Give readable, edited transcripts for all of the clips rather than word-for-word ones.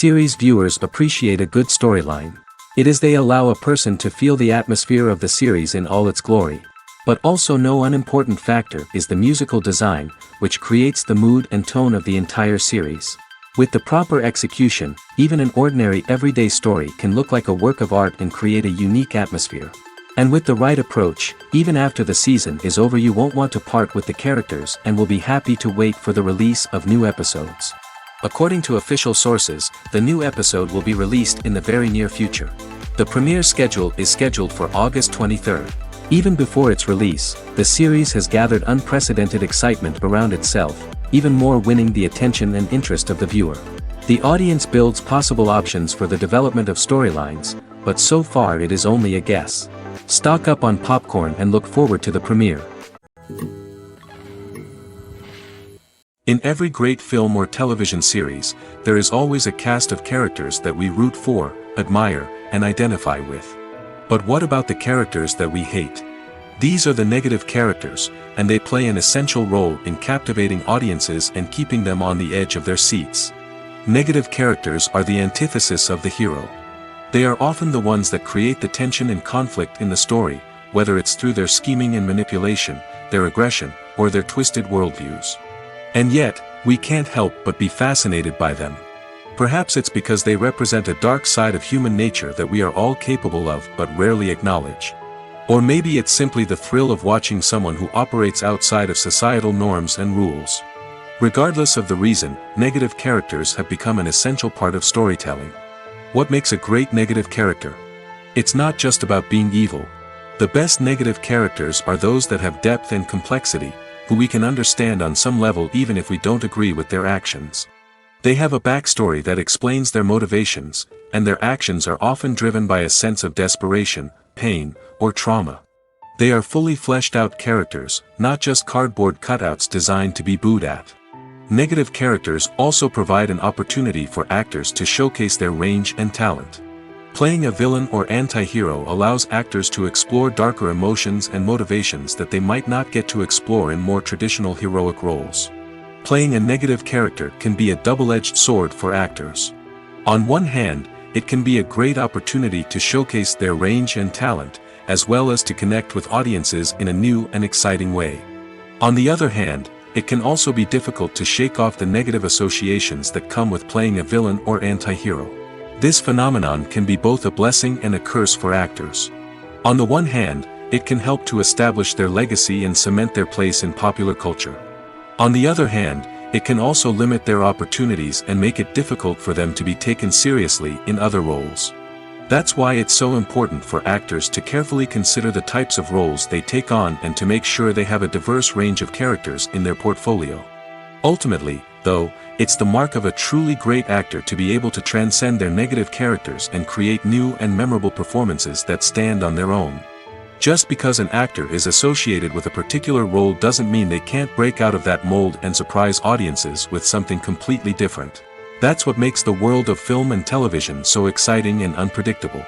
Series viewers appreciate a good storyline. It is they allow a person to feel the atmosphere of the series in all its glory. But also no unimportant factor is the musical design, which creates the mood and tone of the entire series. With the proper execution, even an ordinary everyday story can look like a work of art and create a unique atmosphere. And with the right approach, even after the season is over you won't want to part with the characters and will be happy to wait for the release of new episodes. According to official sources, the new episode will be released in the very near future. The premiere schedule is scheduled for August 23rd. Even before its release, the series has gathered unprecedented excitement around itself, even more winning the attention and interest of the viewer. The audience builds possible options for the development of storylines, but so far it is only a guess. Stock up on popcorn and look forward to the premiere. In every great film or television series, there is always a cast of characters that we root for, admire, and identify with. But what about the characters that we hate? These are the negative characters, and they play an essential role in captivating audiences and keeping them on the edge of their seats. Negative characters are the antithesis of the hero. They are often the ones that create the tension and conflict in the story, whether it's through their scheming and manipulation, their aggression, or their twisted worldviews. And yet, we can't help but be fascinated by them. Perhaps it's because they represent a dark side of human nature that we are all capable of but rarely acknowledge. Or maybe it's simply the thrill of watching someone who operates outside of societal norms and rules. Regardless of the reason, negative characters have become an essential part of storytelling. What makes a great negative character? It's not just about being evil. The best negative characters are those that have depth and complexity, who we can understand on some level even if we don't agree with their actions. They have a backstory that explains their motivations, and their actions are often driven by a sense of desperation, pain, or trauma. They are fully fleshed out characters, not just cardboard cutouts designed to be booed at. Negative characters also provide an opportunity for actors to showcase their range and talent. Playing a villain or anti-hero allows actors to explore darker emotions and motivations that they might not get to explore in more traditional heroic roles. Playing a negative character can be a double-edged sword for actors. On one hand, it can be a great opportunity to showcase their range and talent, as well as to connect with audiences in a new and exciting way. On the other hand, it can also be difficult to shake off the negative associations that come with playing a villain or anti-hero. This phenomenon can be both a blessing and a curse for actors. On the one hand, it can help to establish their legacy and cement their place in popular culture. On the other hand, it can also limit their opportunities and make it difficult for them to be taken seriously in other roles. That's why it's so important for actors to carefully consider the types of roles they take on and to make sure they have a diverse range of characters in their portfolio. Ultimately, though, it's the mark of a truly great actor to be able to transcend their negative characters and create new and memorable performances that stand on their own. Just because an actor is associated with a particular role doesn't mean they can't break out of that mold and surprise audiences with something completely different. That's what makes the world of film and television so exciting and unpredictable.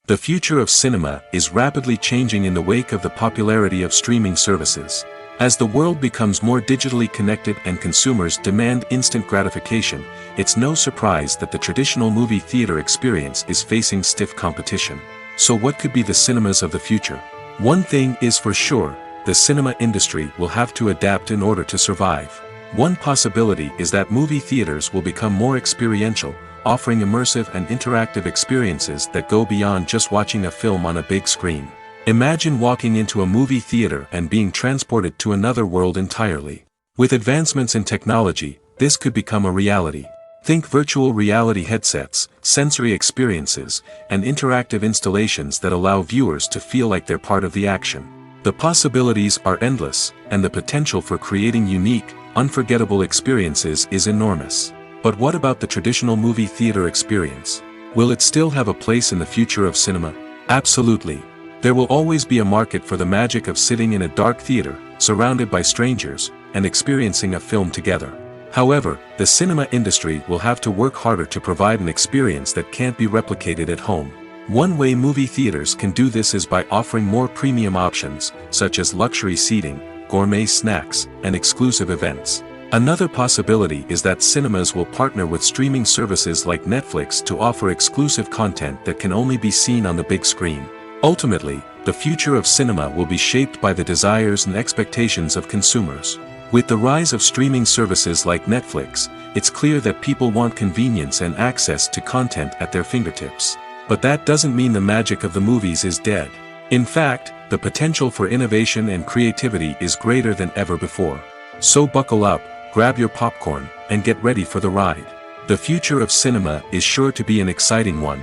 The future of cinema is rapidly changing in the wake of the popularity of streaming services. As the world becomes more digitally connected and consumers demand instant gratification, it's no surprise that the traditional movie theater experience is facing stiff competition. So what could be the cinemas of the future? One thing is for sure, the cinema industry will have to adapt in order to survive. One possibility is that movie theaters will become more experiential, offering immersive and interactive experiences that go beyond just watching a film on a big screen. Imagine walking into a movie theater and being transported to another world entirely. With advancements in technology, this could become a reality. Think virtual reality headsets, sensory experiences, and interactive installations that allow viewers to feel like they're part of the action. The possibilities are endless, and the potential for creating unique, unforgettable experiences is enormous. But what about the traditional movie theater experience? Will it still have a place in the future of cinema? Absolutely. There will always be a market for the magic of sitting in a dark theater, surrounded by strangers, and experiencing a film together. However, the cinema industry will have to work harder to provide an experience that can't be replicated at home. One way movie theaters can do this is by offering more premium options, such as luxury seating, gourmet snacks, and exclusive events. Another possibility is that cinemas will partner with streaming services like Netflix to offer exclusive content that can only be seen on the big screen. Ultimately, the future of cinema will be shaped by the desires and expectations of consumers. With the rise of streaming services like Netflix, it's clear that people want convenience and access to content at their fingertips. But that doesn't mean the magic of the movies is dead. In fact, the potential for innovation and creativity is greater than ever before. So buckle up, grab your popcorn, and get ready for the ride. The future of cinema is sure to be an exciting one.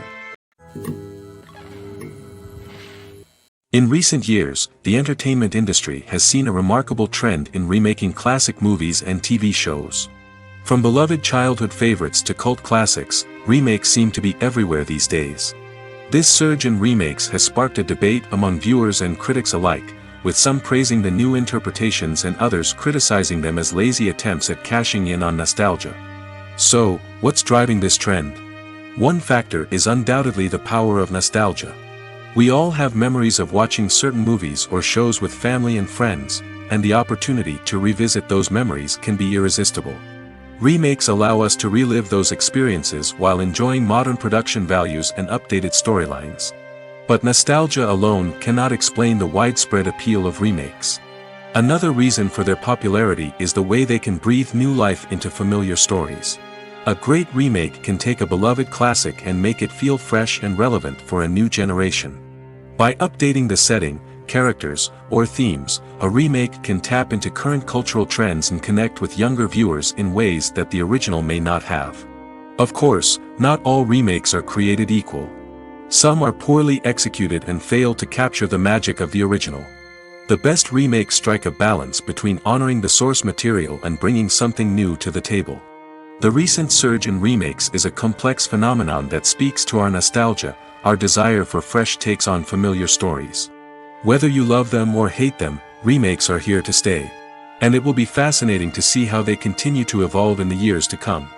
In recent years, the entertainment industry has seen a remarkable trend in remaking classic movies and TV shows. From beloved childhood favorites to cult classics, remakes seem to be everywhere these days. This surge in remakes has sparked a debate among viewers and critics alike, with some praising the new interpretations and others criticizing them as lazy attempts at cashing in on nostalgia. So, what's driving this trend? One factor is undoubtedly the power of nostalgia. We all have memories of watching certain movies or shows with family and friends, and the opportunity to revisit those memories can be irresistible. Remakes allow us to relive those experiences while enjoying modern production values and updated storylines. But nostalgia alone cannot explain the widespread appeal of remakes. Another reason for their popularity is the way they can breathe new life into familiar stories. A great remake can take a beloved classic and make it feel fresh and relevant for a new generation. By updating the setting, characters, or themes, a remake can tap into current cultural trends and connect with younger viewers in ways that the original may not have. Of course, not all remakes are created equal. Some are poorly executed and fail to capture the magic of the original. The best remakes strike a balance between honoring the source material and bringing something new to the table. The recent surge in remakes is a complex phenomenon that speaks to our nostalgia, our desire for fresh takes on familiar stories. Whether you love them or hate them, remakes are here to stay. And it will be fascinating to see how they continue to evolve in the years to come.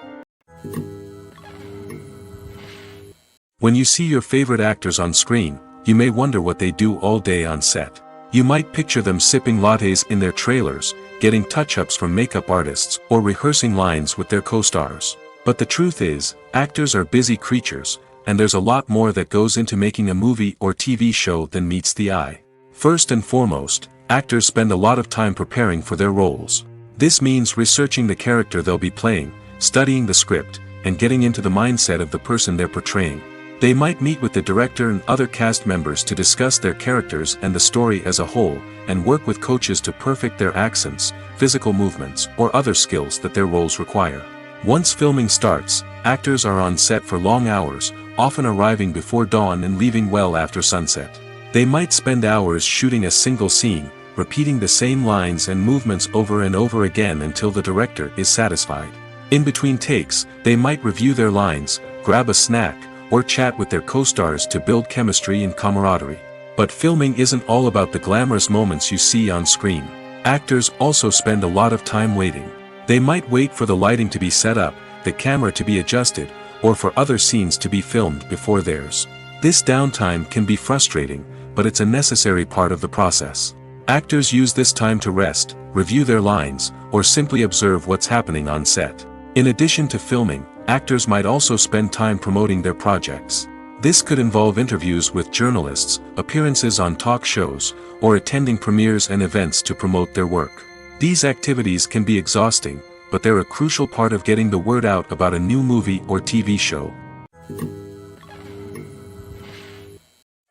When you see your favorite actors on screen, you may wonder what they do all day on set. You might picture them sipping lattes in their trailers, getting touch-ups from makeup artists, or rehearsing lines with their co-stars. But the truth is, actors are busy creatures, and there's a lot more that goes into making a movie or TV show than meets the eye. First and foremost, actors spend a lot of time preparing for their roles. This means researching the character they'll be playing, studying the script, and getting into the mindset of the person they're portraying. They might meet with the director and other cast members to discuss their characters and the story as a whole, and work with coaches to perfect their accents, physical movements, or other skills that their roles require. Once filming starts, actors are on set for long hours, often arriving before dawn and leaving well after sunset. They might spend hours shooting a single scene, repeating the same lines and movements over and over again until the director is satisfied. In between takes, they might review their lines, grab a snack, or chat with their co-stars to build chemistry and camaraderie. But filming isn't all about the glamorous moments you see on screen. Actors also spend a lot of time waiting. They might wait for the lighting to be set up, the camera to be adjusted, or for other scenes to be filmed before theirs. This downtime can be frustrating, but it's a necessary part of the process. Actors use this time to rest, review their lines, or simply observe what's happening on set. In addition to filming, actors might also spend time promoting their projects. This could involve interviews with journalists, appearances on talk shows, or attending premieres and events to promote their work. These activities can be exhausting, but they're a crucial part of getting the word out about a new movie or TV show.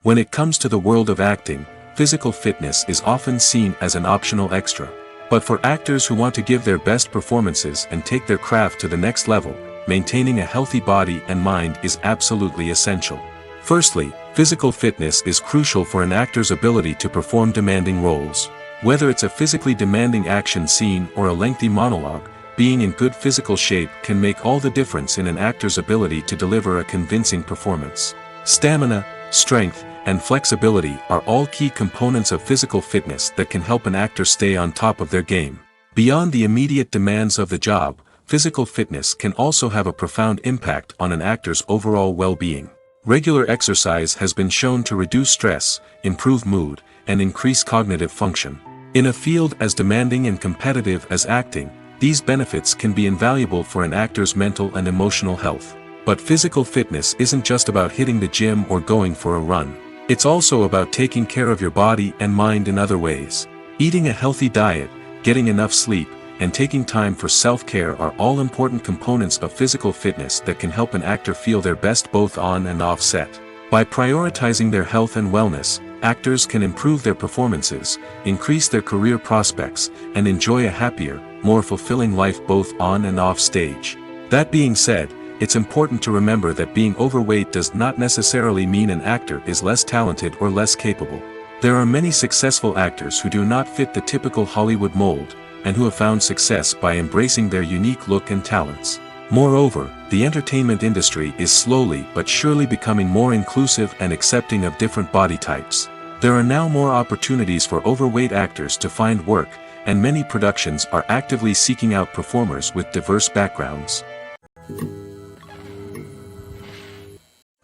When it comes to the world of acting, physical fitness is often seen as an optional extra. But for actors who want to give their best performances and take their craft to the next level, maintaining a healthy body and mind is absolutely essential. Firstly, physical fitness is crucial for an actor's ability to perform demanding roles. Whether it's a physically demanding action scene or a lengthy monologue, being in good physical shape can make all the difference in an actor's ability to deliver a convincing performance. Stamina, strength, and flexibility are all key components of physical fitness that can help an actor stay on top of their game. Beyond the immediate demands of the job, physical fitness can also have a profound impact on an actor's overall well-being. Regular exercise has been shown to reduce stress, improve mood, and increase cognitive function. In a field as demanding and competitive as acting, these benefits can be invaluable for an actor's mental and emotional health. But physical fitness isn't just about hitting the gym or going for a run. It's also about taking care of your body and mind in other ways. Eating a healthy diet, getting enough sleep, and taking time for self-care are all important components of physical fitness that can help an actor feel their best both on and off set. By prioritizing their health and wellness, actors can improve their performances, increase their career prospects, and enjoy a happier, more fulfilling life both on and off stage. That being said, it's important to remember that being overweight does not necessarily mean an actor is less talented or less capable. There are many successful actors who do not fit the typical Hollywood mold, and who have found success by embracing their unique look and talents. Moreover, the entertainment industry is slowly but surely becoming more inclusive and accepting of different body types. There are now more opportunities for overweight actors to find work, and many productions are actively seeking out performers with diverse backgrounds.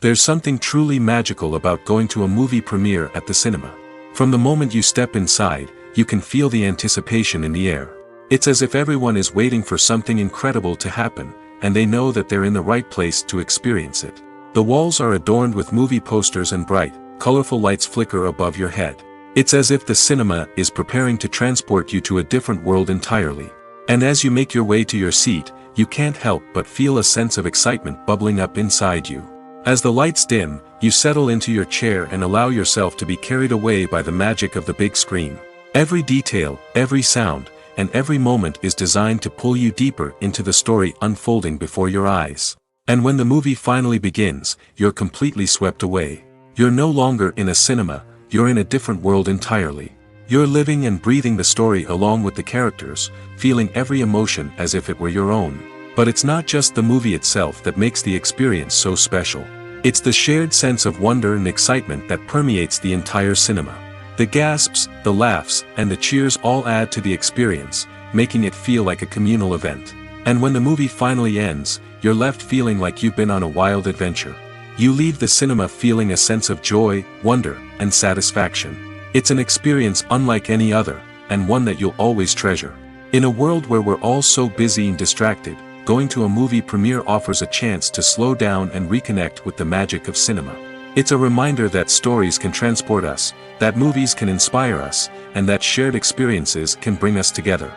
There's something truly magical about going to a movie premiere at the cinema. From the moment you step inside, you can feel the anticipation in the air. It's as if everyone is waiting for something incredible to happen, and they know that they're in the right place to experience it. The walls are adorned with movie posters and bright, colorful lights flicker above your head. It's as if the cinema is preparing to transport you to a different world entirely. And as you make your way to your seat, you can't help but feel a sense of excitement bubbling up inside you. As the lights dim, you settle into your chair and allow yourself to be carried away by the magic of the big screen. Every detail, every sound, and every moment is designed to pull you deeper into the story unfolding before your eyes. And when the movie finally begins, you're completely swept away. You're no longer in a cinema, you're in a different world entirely. You're living and breathing the story along with the characters, feeling every emotion as if it were your own. But it's not just the movie itself that makes the experience so special. It's the shared sense of wonder and excitement that permeates the entire cinema. The gasps, the laughs, and the cheers all add to the experience, making it feel like a communal event. And when the movie finally ends, you're left feeling like you've been on a wild adventure. You leave the cinema feeling a sense of joy, wonder, and satisfaction. It's an experience unlike any other, and one that you'll always treasure. In a world where we're all so busy and distracted, going to a movie premiere offers a chance to slow down and reconnect with the magic of cinema. It's a reminder that stories can transport us, that movies can inspire us, and that shared experiences can bring us together.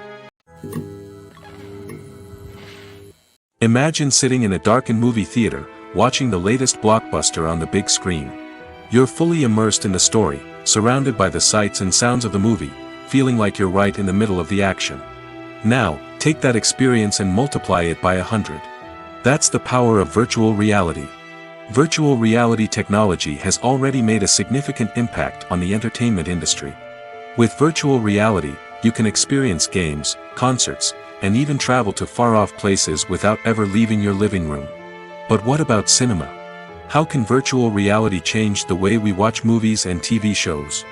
Imagine sitting in a darkened movie theater, watching the latest blockbuster on the big screen. You're fully immersed in the story, surrounded by the sights and sounds of the movie, feeling like you're right in the middle of the action. Now, take that experience and multiply it by 100. That's the power of virtual reality. Virtual reality technology has already made a significant impact on the entertainment industry. With virtual reality, you can experience games, concerts, and even travel to far-off places without ever leaving your living room. But what about cinema? How can virtual reality change the way we watch movies and TV shows?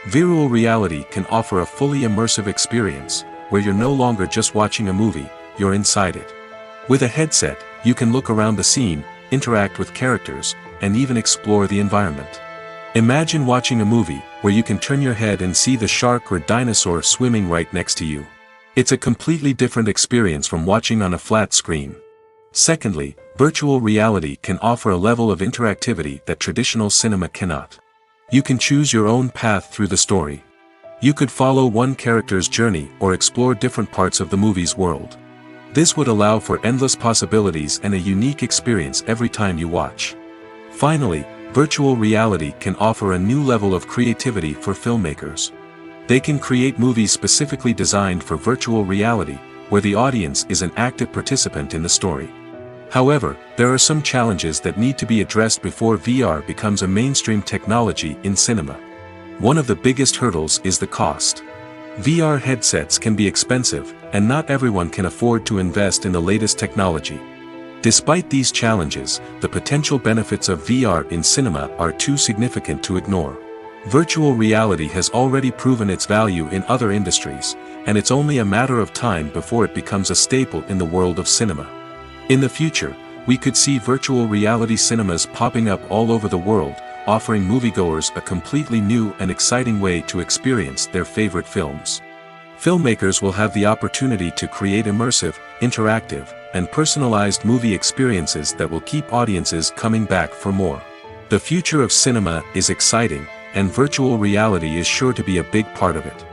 Virtual reality can offer a fully immersive experience, where you're no longer just watching a movie, you're inside it. With a headset, you can look around the scene, interact with characters, and even explore the environment. Imagine watching a movie where you can turn your head and see the shark or dinosaur swimming right next to you. It's a completely different experience from watching on a flat screen. Secondly, virtual reality can offer a level of interactivity that traditional cinema cannot. You can choose your own path through the story. You could follow one character's journey or explore different parts of the movie's world. This would allow for endless possibilities and a unique experience every time you watch. Finally, virtual reality can offer a new level of creativity for filmmakers. They can create movies specifically designed for virtual reality, where the audience is an active participant in the story. However, there are some challenges that need to be addressed before VR becomes a mainstream technology in cinema. One of the biggest hurdles is the cost. VR headsets can be expensive, and not everyone can afford to invest in the latest technology. Despite these challenges, the potential benefits of VR in cinema are too significant to ignore. Virtual reality has already proven its value in other industries, and it's only a matter of time before it becomes a staple in the world of cinema. In the future, we could see virtual reality cinemas popping up all over the world, offering moviegoers a completely new and exciting way to experience their favorite films. Filmmakers will have the opportunity to create immersive, interactive, and personalized movie experiences that will keep audiences coming back for more. The future of cinema is exciting, and virtual reality is sure to be a big part of it.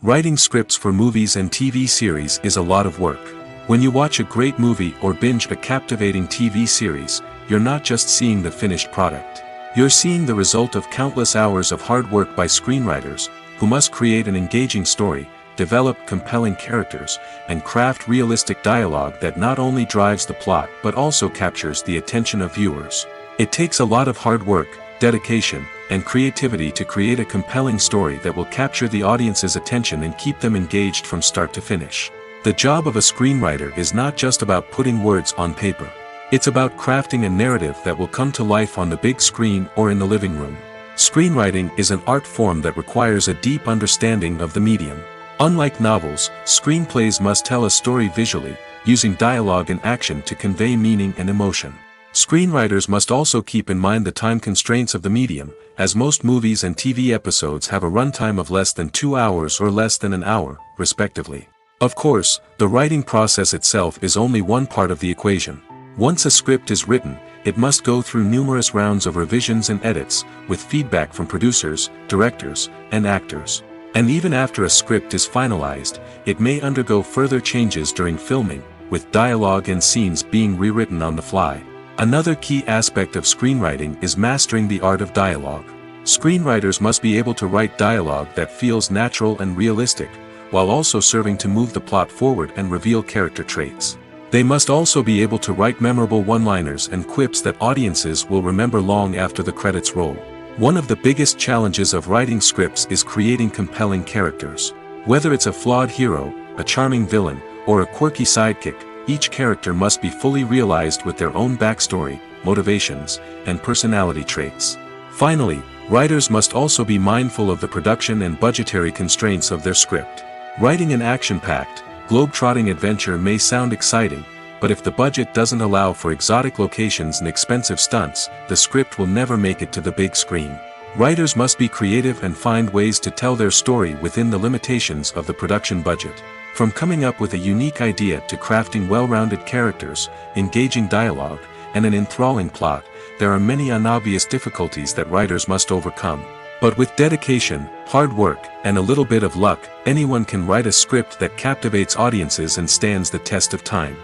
Writing scripts for movies and TV series is a lot of work. When you watch a great movie or binge a captivating TV series, you're not just seeing the finished product. You're seeing the result of countless hours of hard work by screenwriters, who must create an engaging story, develop compelling characters, and craft realistic dialogue that not only drives the plot but also captures the attention of viewers. It takes a lot of hard work, dedication, and creativity to create a compelling story that will capture the audience's attention and keep them engaged from start to finish. The job of a screenwriter is not just about putting words on paper. It's about crafting a narrative that will come to life on the big screen or in the living room. Screenwriting is an art form that requires a deep understanding of the medium. Unlike novels, screenplays must tell a story visually, using dialogue and action to convey meaning and emotion. Screenwriters must also keep in mind the time constraints of the medium, as most movies and TV episodes have a runtime of less than 2 hours or less than an hour, respectively. Of course, the writing process itself is only one part of the equation. Once a script is written, it must go through numerous rounds of revisions and edits, with feedback from producers, directors, and actors. And even after a script is finalized, it may undergo further changes during filming, with dialogue and scenes being rewritten on the fly. Another key aspect of screenwriting is mastering the art of dialogue. Screenwriters must be able to write dialogue that feels natural and realistic, while also serving to move the plot forward and reveal character traits. They must also be able to write memorable one-liners and quips that audiences will remember long after the credits roll. One of the biggest challenges of writing scripts is creating compelling characters. Whether it's a flawed hero, a charming villain, or a quirky sidekick, each character must be fully realized with their own backstory, motivations, and personality traits. Finally, writers must also be mindful of the production and budgetary constraints of their script. Writing an action-packed, globe-trotting adventure may sound exciting, but if the budget doesn't allow for exotic locations and expensive stunts, the script will never make it to the big screen. Writers must be creative and find ways to tell their story within the limitations of the production budget. From coming up with a unique idea to crafting well-rounded characters, engaging dialogue, and an enthralling plot, there are many unobvious difficulties that writers must overcome. But with dedication, hard work, and a little bit of luck, anyone can write a script that captivates audiences and stands the test of time.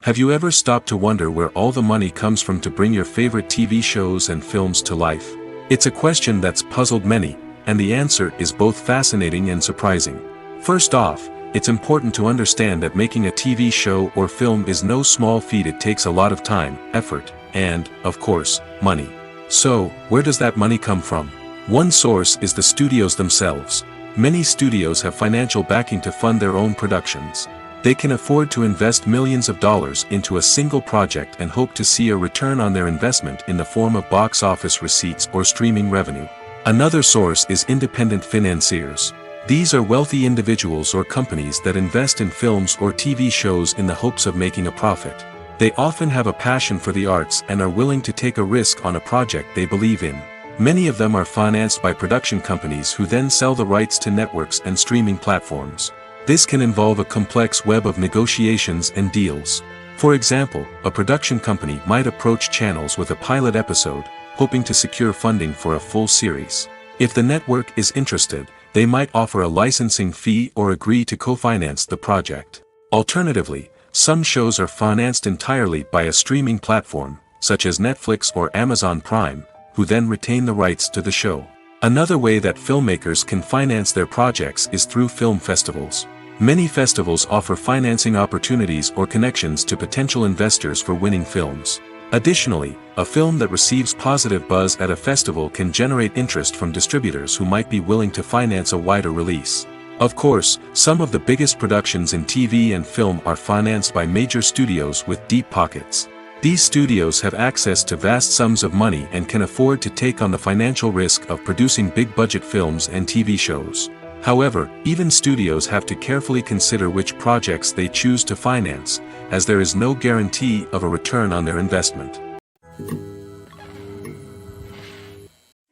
Have you ever stopped to wonder where all the money comes from to bring your favorite TV shows and films to life? It's a question that's puzzled many, and the answer is both fascinating and surprising. First off, it's important to understand that making a TV show or film is no small feat. It takes a lot of time, effort, and, of course, money. So, where does that money come from? One source is the studios themselves. Many studios have financial backing to fund their own productions. They can afford to invest millions of dollars into a single project and hope to see a return on their investment in the form of box office receipts or streaming revenue. Another source is independent financiers. These are wealthy individuals or companies that invest in films or TV shows in the hopes of making a profit. They often have a passion for the arts and are willing to take a risk on a project they believe in. Many of them are financed by production companies who then sell the rights to networks and streaming platforms. This can involve a complex web of negotiations and deals. For example, a production company might approach channels with a pilot episode, hoping to secure funding for a full series. If the network is interested, they might offer a licensing fee or agree to co-finance the project. Alternatively, some shows are financed entirely by a streaming platform, such as Netflix or Amazon Prime, who then retain the rights to the show. Another way that filmmakers can finance their projects is through film festivals. Many festivals offer financing opportunities or connections to potential investors for winning films. Additionally, a film that receives positive buzz at a festival can generate interest from distributors who might be willing to finance a wider release. Of course, some of the biggest productions in TV and film are financed by major studios with deep pockets. These studios have access to vast sums of money and can afford to take on the financial risk of producing big-budget films and TV shows. However, even studios have to carefully consider which projects they choose to finance, as there is no guarantee of a return on their investment.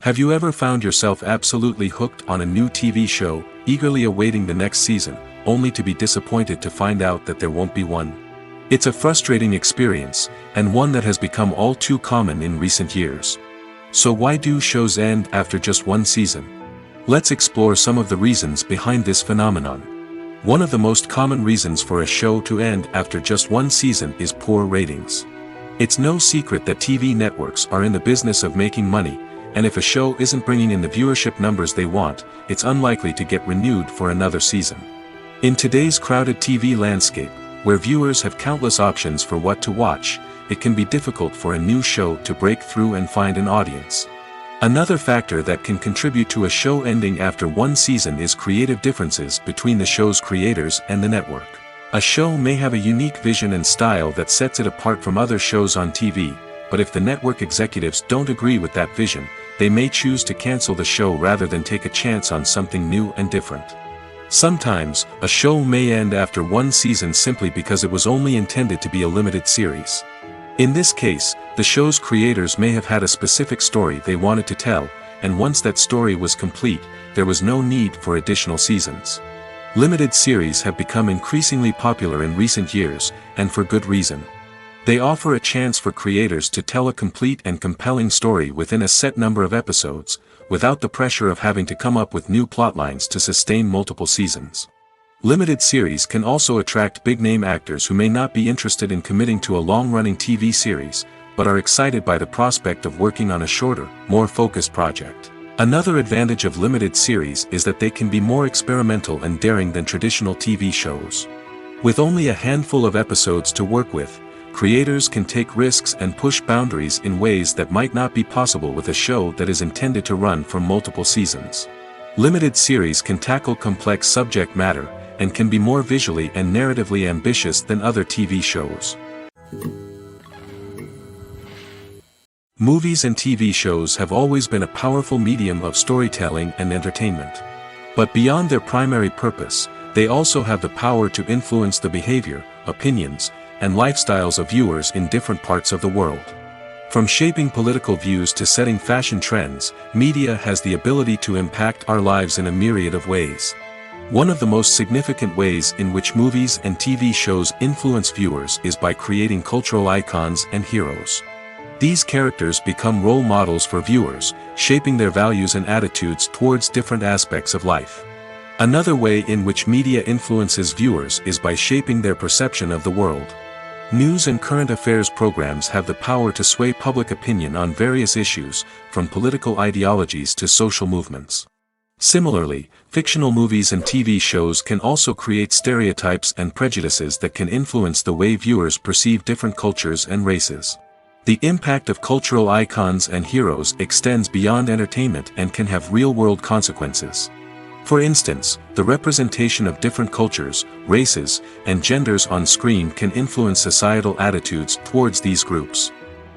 Have you ever found yourself absolutely hooked on a new TV show, eagerly awaiting the next season, only to be disappointed to find out that there won't be one? It's a frustrating experience, and one that has become all too common in recent years. So why do shows end after just one season? Let's explore some of the reasons behind this phenomenon. One of the most common reasons for a show to end after just one season is poor ratings. It's no secret that TV networks are in the business of making money, and if a show isn't bringing in the viewership numbers they want, it's unlikely to get renewed for another season. In today's crowded TV landscape, where viewers have countless options for what to watch, it can be difficult for a new show to break through and find an audience. Another factor that can contribute to a show ending after one season is creative differences between the show's creators and the network. A show may have a unique vision and style that sets it apart from other shows on TV, but if the network executives don't agree with that vision, they may choose to cancel the show rather than take a chance on something new and different. Sometimes, a show may end after one season simply because it was only intended to be a limited series. In this case, the show's creators may have had a specific story they wanted to tell, and once that story was complete, there was no need for additional seasons. Limited series have become increasingly popular in recent years, and for good reason. They offer a chance for creators to tell a complete and compelling story within a set number of episodes, without the pressure of having to come up with new plotlines to sustain multiple seasons. Limited series can also attract big-name actors who may not be interested in committing to a long-running TV series, but are excited by the prospect of working on a shorter, more focused project. Another advantage of limited series is that they can be more experimental and daring than traditional TV shows. With only a handful of episodes to work with, creators can take risks and push boundaries in ways that might not be possible with a show that is intended to run for multiple seasons. Limited series can tackle complex subject matter, and can be more visually and narratively ambitious than other TV shows. Movies and TV shows have always been a powerful medium of storytelling and entertainment. But beyond their primary purpose, they also have the power to influence the behavior, opinions, and lifestyles of viewers in different parts of the world. From shaping political views to setting fashion trends, media has the ability to impact our lives in a myriad of ways. One of the most significant ways in which movies and TV shows influence viewers is by creating cultural icons and heroes. These characters become role models for viewers, shaping their values and attitudes towards different aspects of life. Another way in which media influences viewers is by shaping their perception of the world. News and current affairs programs have the power to sway public opinion on various issues, from political ideologies to social movements. Similarly, fictional movies and TV shows can also create stereotypes and prejudices that can influence the way viewers perceive different cultures and races. The impact of cultural icons and heroes extends beyond entertainment and can have real-world consequences. For instance, the representation of different cultures, races, and genders on screen can influence societal attitudes towards these groups.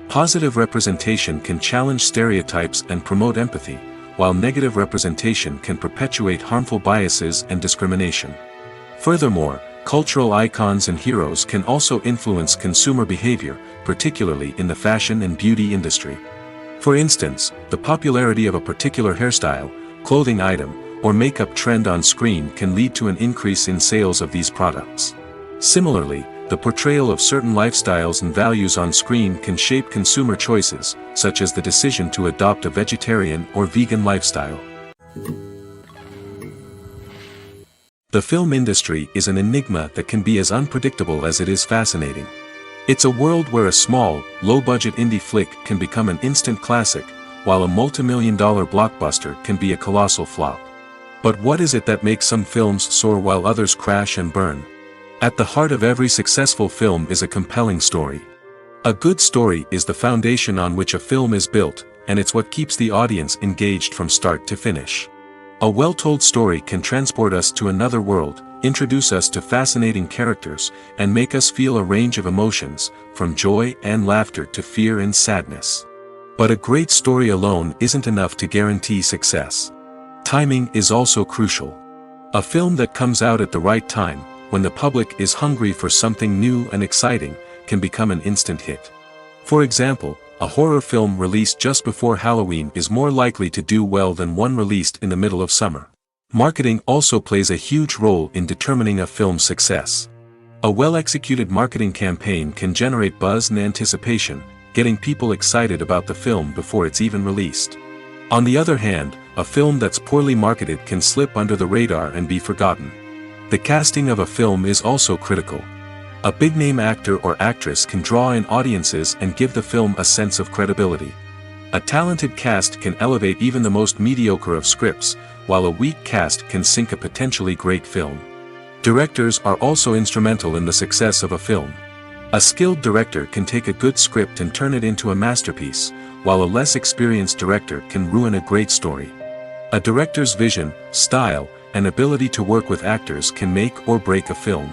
Positive representation can challenge stereotypes and promote empathy, while negative representation can perpetuate harmful biases and discrimination. Furthermore, cultural icons and heroes can also influence consumer behavior, particularly in the fashion and beauty industry. For instance, the popularity of a particular hairstyle, clothing item, or makeup trend on screen can lead to an increase in sales of these products. Similarly, the portrayal of certain lifestyles and values on screen can shape consumer choices, such as the decision to adopt a vegetarian or vegan lifestyle. The film industry is an enigma that can be as unpredictable as it is fascinating. It's a world where a small, low-budget indie flick can become an instant classic, while a multi-million-dollar blockbuster can be a colossal flop. But what is it that makes some films soar while others crash and burn? At the heart of every successful film is a compelling story. A good story is the foundation on which a film is built, and it's what keeps the audience engaged from start to finish. A well-told story can transport us to another world, introduce us to fascinating characters, and make us feel a range of emotions, from joy and laughter to fear and sadness. But a great story alone isn't enough to guarantee success. Timing is also crucial. A film that comes out at the right time, when the public is hungry for something new and exciting, can become an instant hit. For example, a horror film released just before Halloween is more likely to do well than one released in the middle of summer. Marketing also plays a huge role in determining a film's success. A well-executed marketing campaign can generate buzz and anticipation, getting people excited about the film before it's even released. On the other hand, a film that's poorly marketed can slip under the radar and be forgotten. The casting of a film is also critical. A big-name actor or actress can draw in audiences and give the film a sense of credibility. A talented cast can elevate even the most mediocre of scripts, while a weak cast can sink a potentially great film. Directors are also instrumental in the success of a film. A skilled director can take a good script and turn it into a masterpiece, while a less experienced director can ruin a great story. A director's vision, style, and ability to work with actors can make or break a film.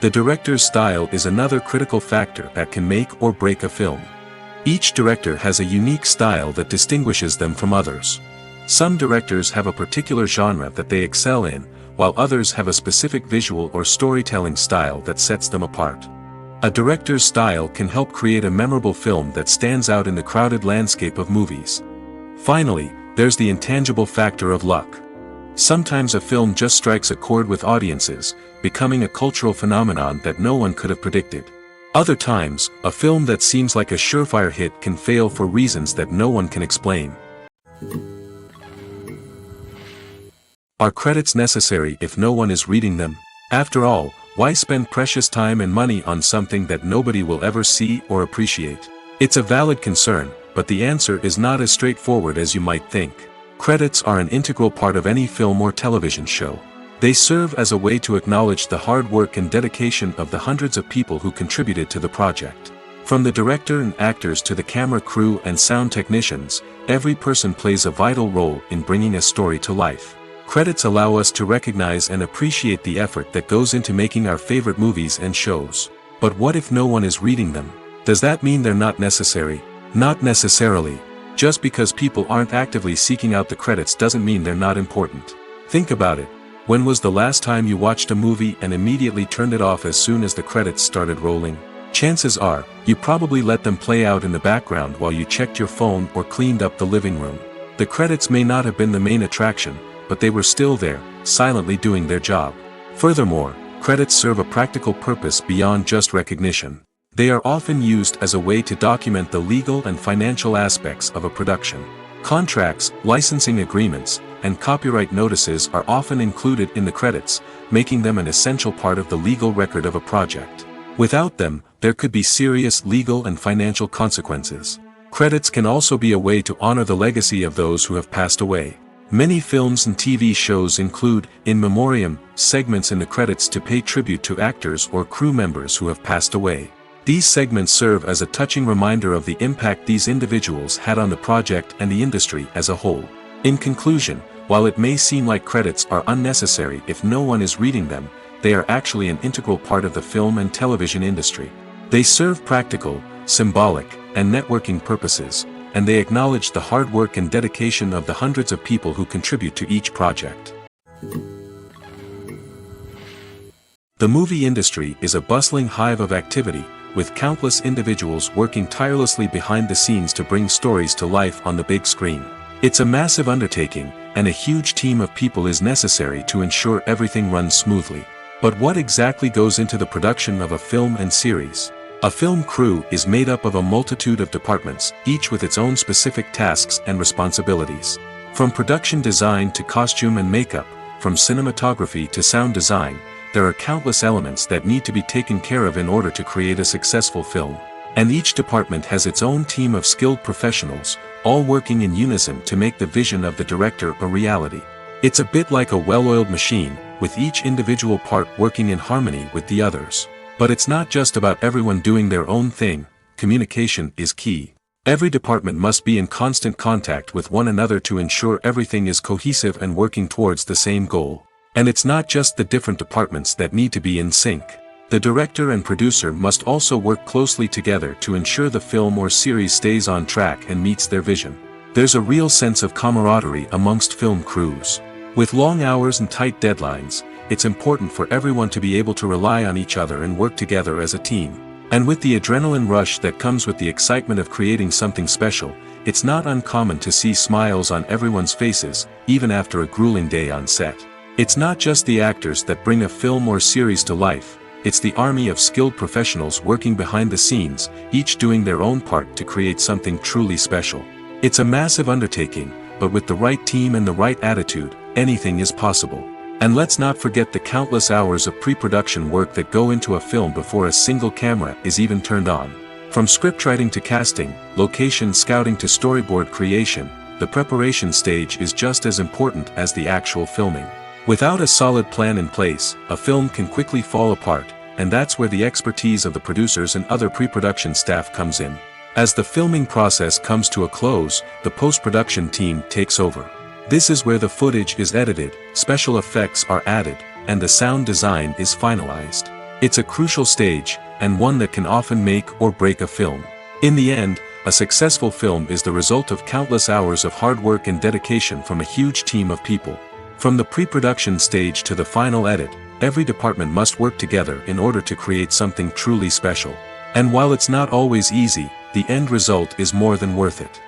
The director's style is another critical factor that can make or break a film. Each director has a unique style that distinguishes them from others. Some directors have a particular genre that they excel in, while others have a specific visual or storytelling style that sets them apart. A director's style can help create a memorable film that stands out in the crowded landscape of movies. Finally, there's the intangible factor of luck. Sometimes a film just strikes a chord with audiences, becoming a cultural phenomenon that no one could have predicted. Other times, a film that seems like a surefire hit can fail for reasons that no one can explain. Are credits necessary if no one is reading them? After all, why spend precious time and money on something that nobody will ever see or appreciate? It's a valid concern, but the answer is not as straightforward as you might think. Credits are an integral part of any film or television show. They serve as a way to acknowledge the hard work and dedication of the hundreds of people who contributed to the project. From the director and actors to the camera crew and sound technicians, every person plays a vital role in bringing a story to life. Credits allow us to recognize and appreciate the effort that goes into making our favorite movies and shows. But what if no one is reading them? Does that mean they're not necessary? Not necessarily. Just because people aren't actively seeking out the credits doesn't mean they're not important. Think about it. When was the last time you watched a movie and immediately turned it off as soon as the credits started rolling? Chances are, you probably let them play out in the background while you checked your phone or cleaned up the living room. The credits may not have been the main attraction, but they were still there, silently doing their job. Furthermore, credits serve a practical purpose beyond just recognition. They are often used as a way to document the legal and financial aspects of a production. Contracts, licensing agreements, and copyright notices are often included in the credits, making them an essential part of the legal record of a project. Without them, there could be serious legal and financial consequences. Credits can also be a way to honor the legacy of those who have passed away. Many films and TV shows include, in memoriam, segments in the credits to pay tribute to actors or crew members who have passed away. These segments serve as a touching reminder of the impact these individuals had on the project and the industry as a whole. In conclusion, while it may seem like credits are unnecessary if no one is reading them, they are actually an integral part of the film and television industry. They serve practical, symbolic, and networking purposes, and they acknowledge the hard work and dedication of the hundreds of people who contribute to each project. The movie industry is a bustling hive of activity, with countless individuals working tirelessly behind the scenes to bring stories to life on the big screen. It's a massive undertaking, and a huge team of people is necessary to ensure everything runs smoothly. But what exactly goes into the production of a film and series? A film crew is made up of a multitude of departments, each with its own specific tasks and responsibilities. From production design to costume and makeup, from cinematography to sound design, there are countless elements that need to be taken care of in order to create a successful film. And each department has its own team of skilled professionals, all working in unison to make the vision of the director a reality. It's a bit like a well-oiled machine, with each individual part working in harmony with the others. But it's not just about everyone doing their own thing. Communication is key. Every department must be in constant contact with one another to ensure everything is cohesive and working towards the same goal. And it's not just the different departments that need to be in sync. The director and producer must also work closely together to ensure the film or series stays on track and meets their vision. There's a real sense of camaraderie amongst film crews. With long hours and tight deadlines, it's important for everyone to be able to rely on each other and work together as a team. And with the adrenaline rush that comes with the excitement of creating something special, it's not uncommon to see smiles on everyone's faces, even after a grueling day on set. It's not just the actors that bring a film or series to life. It's the army of skilled professionals working behind the scenes, each doing their own part to create something truly special. It's a massive undertaking, but with the right team and the right attitude, anything is possible. And let's not forget the countless hours of pre-production work that go into a film before a single camera is even turned on. From scriptwriting to casting, location scouting to storyboard creation, the preparation stage is just as important as the actual filming. Without a solid plan in place, a film can quickly fall apart, and that's where the expertise of the producers and other pre-production staff comes in. As the filming process comes to a close, the post-production team takes over. This is where the footage is edited, special effects are added, and the sound design is finalized. It's a crucial stage, and one that can often make or break a film. In the end, a successful film is the result of countless hours of hard work and dedication from a huge team of people. From the pre-production stage to the final edit, every department must work together in order to create something truly special. And while it's not always easy, the end result is more than worth it.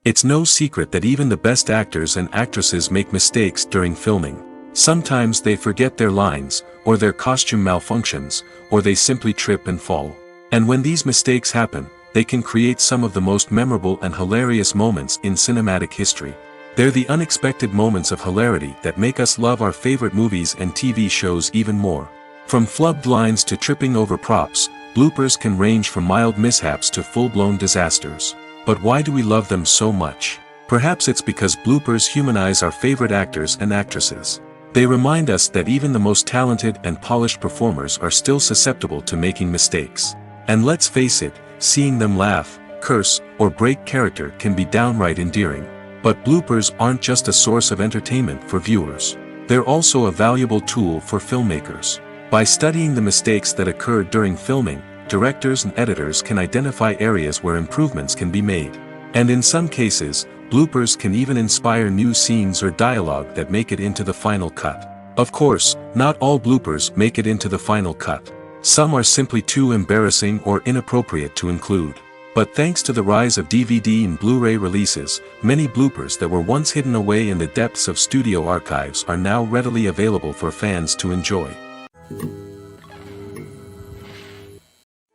It's no secret that even the best actors and actresses make mistakes during filming. Sometimes they forget their lines, or their costume malfunctions, or they simply trip and fall. And when these mistakes happen, they can create some of the most memorable and hilarious moments in cinematic history. They're the unexpected moments of hilarity that make us love our favorite movies and TV shows even more. From flubbed lines to tripping over props, bloopers can range from mild mishaps to full-blown disasters. But why do we love them so much? Perhaps it's because bloopers humanize our favorite actors and actresses. They remind us that even the most talented and polished performers are still susceptible to making mistakes. And let's face it, seeing them laugh, curse, or break character can be downright endearing. But bloopers aren't just a source of entertainment for viewers. They're also a valuable tool for filmmakers. By studying the mistakes that occurred during filming, directors and editors can identify areas where improvements can be made. And in some cases, bloopers can even inspire new scenes or dialogue that make it into the final cut. Of course, not all bloopers make it into the final cut. Some are simply too embarrassing or inappropriate to include. But thanks to the rise of DVD and Blu-ray releases, many bloopers that were once hidden away in the depths of studio archives are now readily available for fans to enjoy.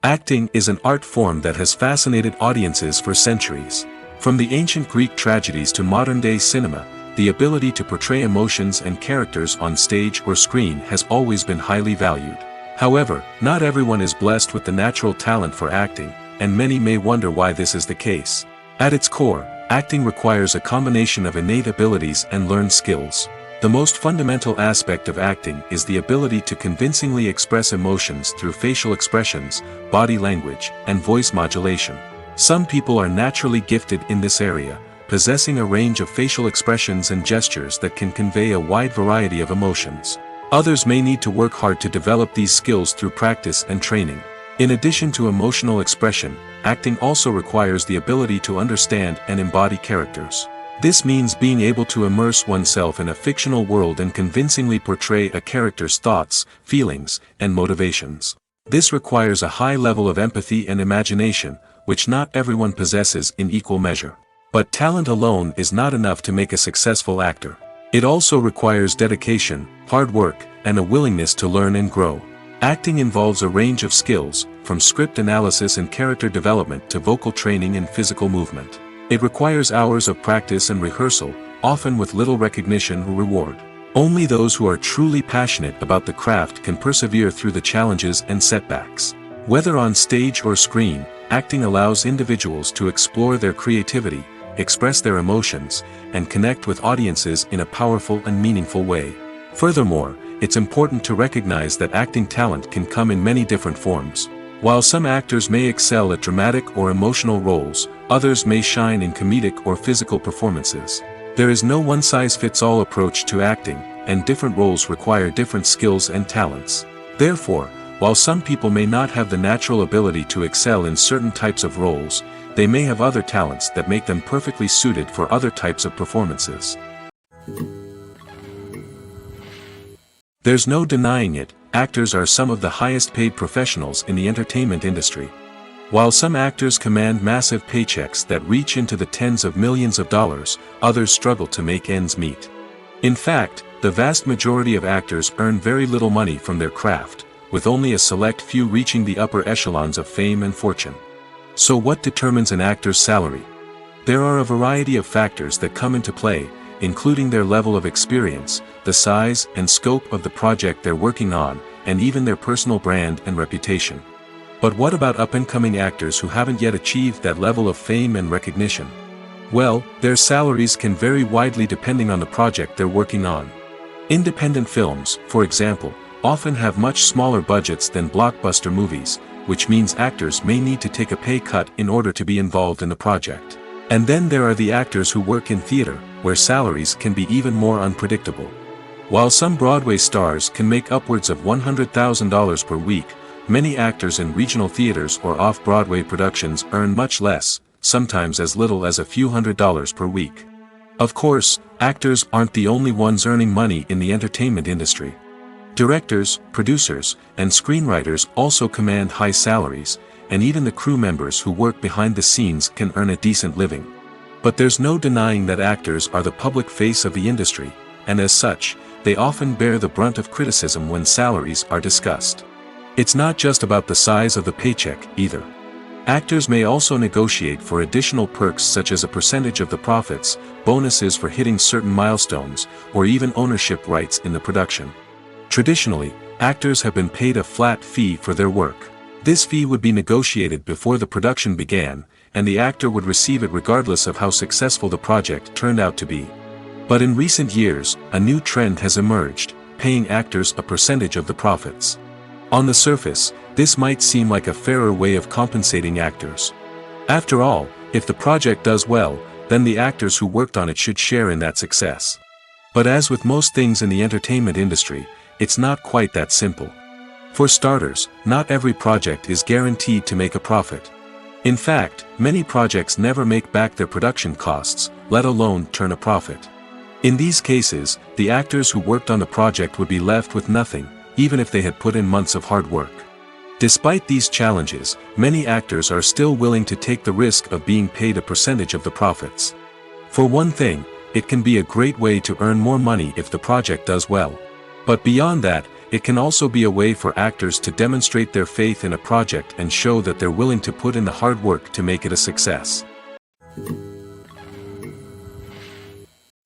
Acting is an art form that has fascinated audiences for centuries. From the ancient Greek tragedies to modern-day cinema, the ability to portray emotions and characters on stage or screen has always been highly valued. However, not everyone is blessed with the natural talent for acting, and many may wonder why this is the case. At its core, acting requires a combination of innate abilities and learned skills. The most fundamental aspect of acting is the ability to convincingly express emotions through facial expressions, body language, and voice modulation. Some people are naturally gifted in this area, possessing a range of facial expressions and gestures that can convey a wide variety of emotions. Others may need to work hard to develop these skills through practice and training. In addition to emotional expression, acting also requires the ability to understand and embody characters. This means being able to immerse oneself in a fictional world and convincingly portray a character's thoughts, feelings, and motivations. This requires a high level of empathy and imagination, which not everyone possesses in equal measure. But talent alone is not enough to make a successful actor. It also requires dedication, hard work, and a willingness to learn and grow. Acting involves a range of skills, from script analysis and character development to vocal training and physical movement. It requires hours of practice and rehearsal, often with little recognition or reward. Only those who are truly passionate about the craft can persevere through the challenges and setbacks. Whether on stage or screen, acting allows individuals to explore their creativity, express their emotions, and connect with audiences in a powerful and meaningful way. Furthermore, it's important to recognize that acting talent can come in many different forms. While some actors may excel at dramatic or emotional roles, others may shine in comedic or physical performances. There is no one-size-fits-all approach to acting, and different roles require different skills and talents. Therefore, while some people may not have the natural ability to excel in certain types of roles, they may have other talents that make them perfectly suited for other types of performances. There's no denying it, actors are some of the highest-paid professionals in the entertainment industry. While some actors command massive paychecks that reach into the tens of millions of dollars, others struggle to make ends meet. In fact, the vast majority of actors earn very little money from their craft, with only a select few reaching the upper echelons of fame and fortune. So what determines an actor's salary? There are a variety of factors that come into play, including their level of experience, the size and scope of the project they're working on, and even their personal brand and reputation. But what about up-and-coming actors who haven't yet achieved that level of fame and recognition? Well, their salaries can vary widely depending on the project they're working on. Independent films, for example, often have much smaller budgets than blockbuster movies, which means actors may need to take a pay cut in order to be involved in the project. And then there are the actors who work in theater, where salaries can be even more unpredictable. While some Broadway stars can make upwards of $100,000 per week, many actors in regional theaters or off-Broadway productions earn much less, sometimes as little as a few $100s per week. Of course, actors aren't the only ones earning money in the entertainment industry. Directors, producers, and screenwriters also command high salaries, and even the crew members who work behind the scenes can earn a decent living. But there's no denying that actors are the public face of the industry, and as such, they often bear the brunt of criticism when salaries are discussed. It's not just about the size of the paycheck, either. Actors may also negotiate for additional perks such as a percentage of the profits, bonuses for hitting certain milestones, or even ownership rights in the production. Traditionally, actors have been paid a flat fee for their work. This fee would be negotiated before the production began, and the actor would receive it regardless of how successful the project turned out to be. But in recent years, a new trend has emerged, paying actors a percentage of the profits. On the surface, this might seem like a fairer way of compensating actors. After all, if the project does well, then the actors who worked on it should share in that success. But as with most things in the entertainment industry, it's not quite that simple. For starters, not every project is guaranteed to make a profit. In fact, many projects never make back their production costs, let alone turn a profit. In these cases, the actors who worked on the project would be left with nothing, even if they had put in months of hard work. Despite these challenges, many actors are still willing to take the risk of being paid a percentage of the profits. For one thing, it can be a great way to earn more money if the project does well. But beyond that, it can also be a way for actors to demonstrate their faith in a project and show that they're willing to put in the hard work to make it a success.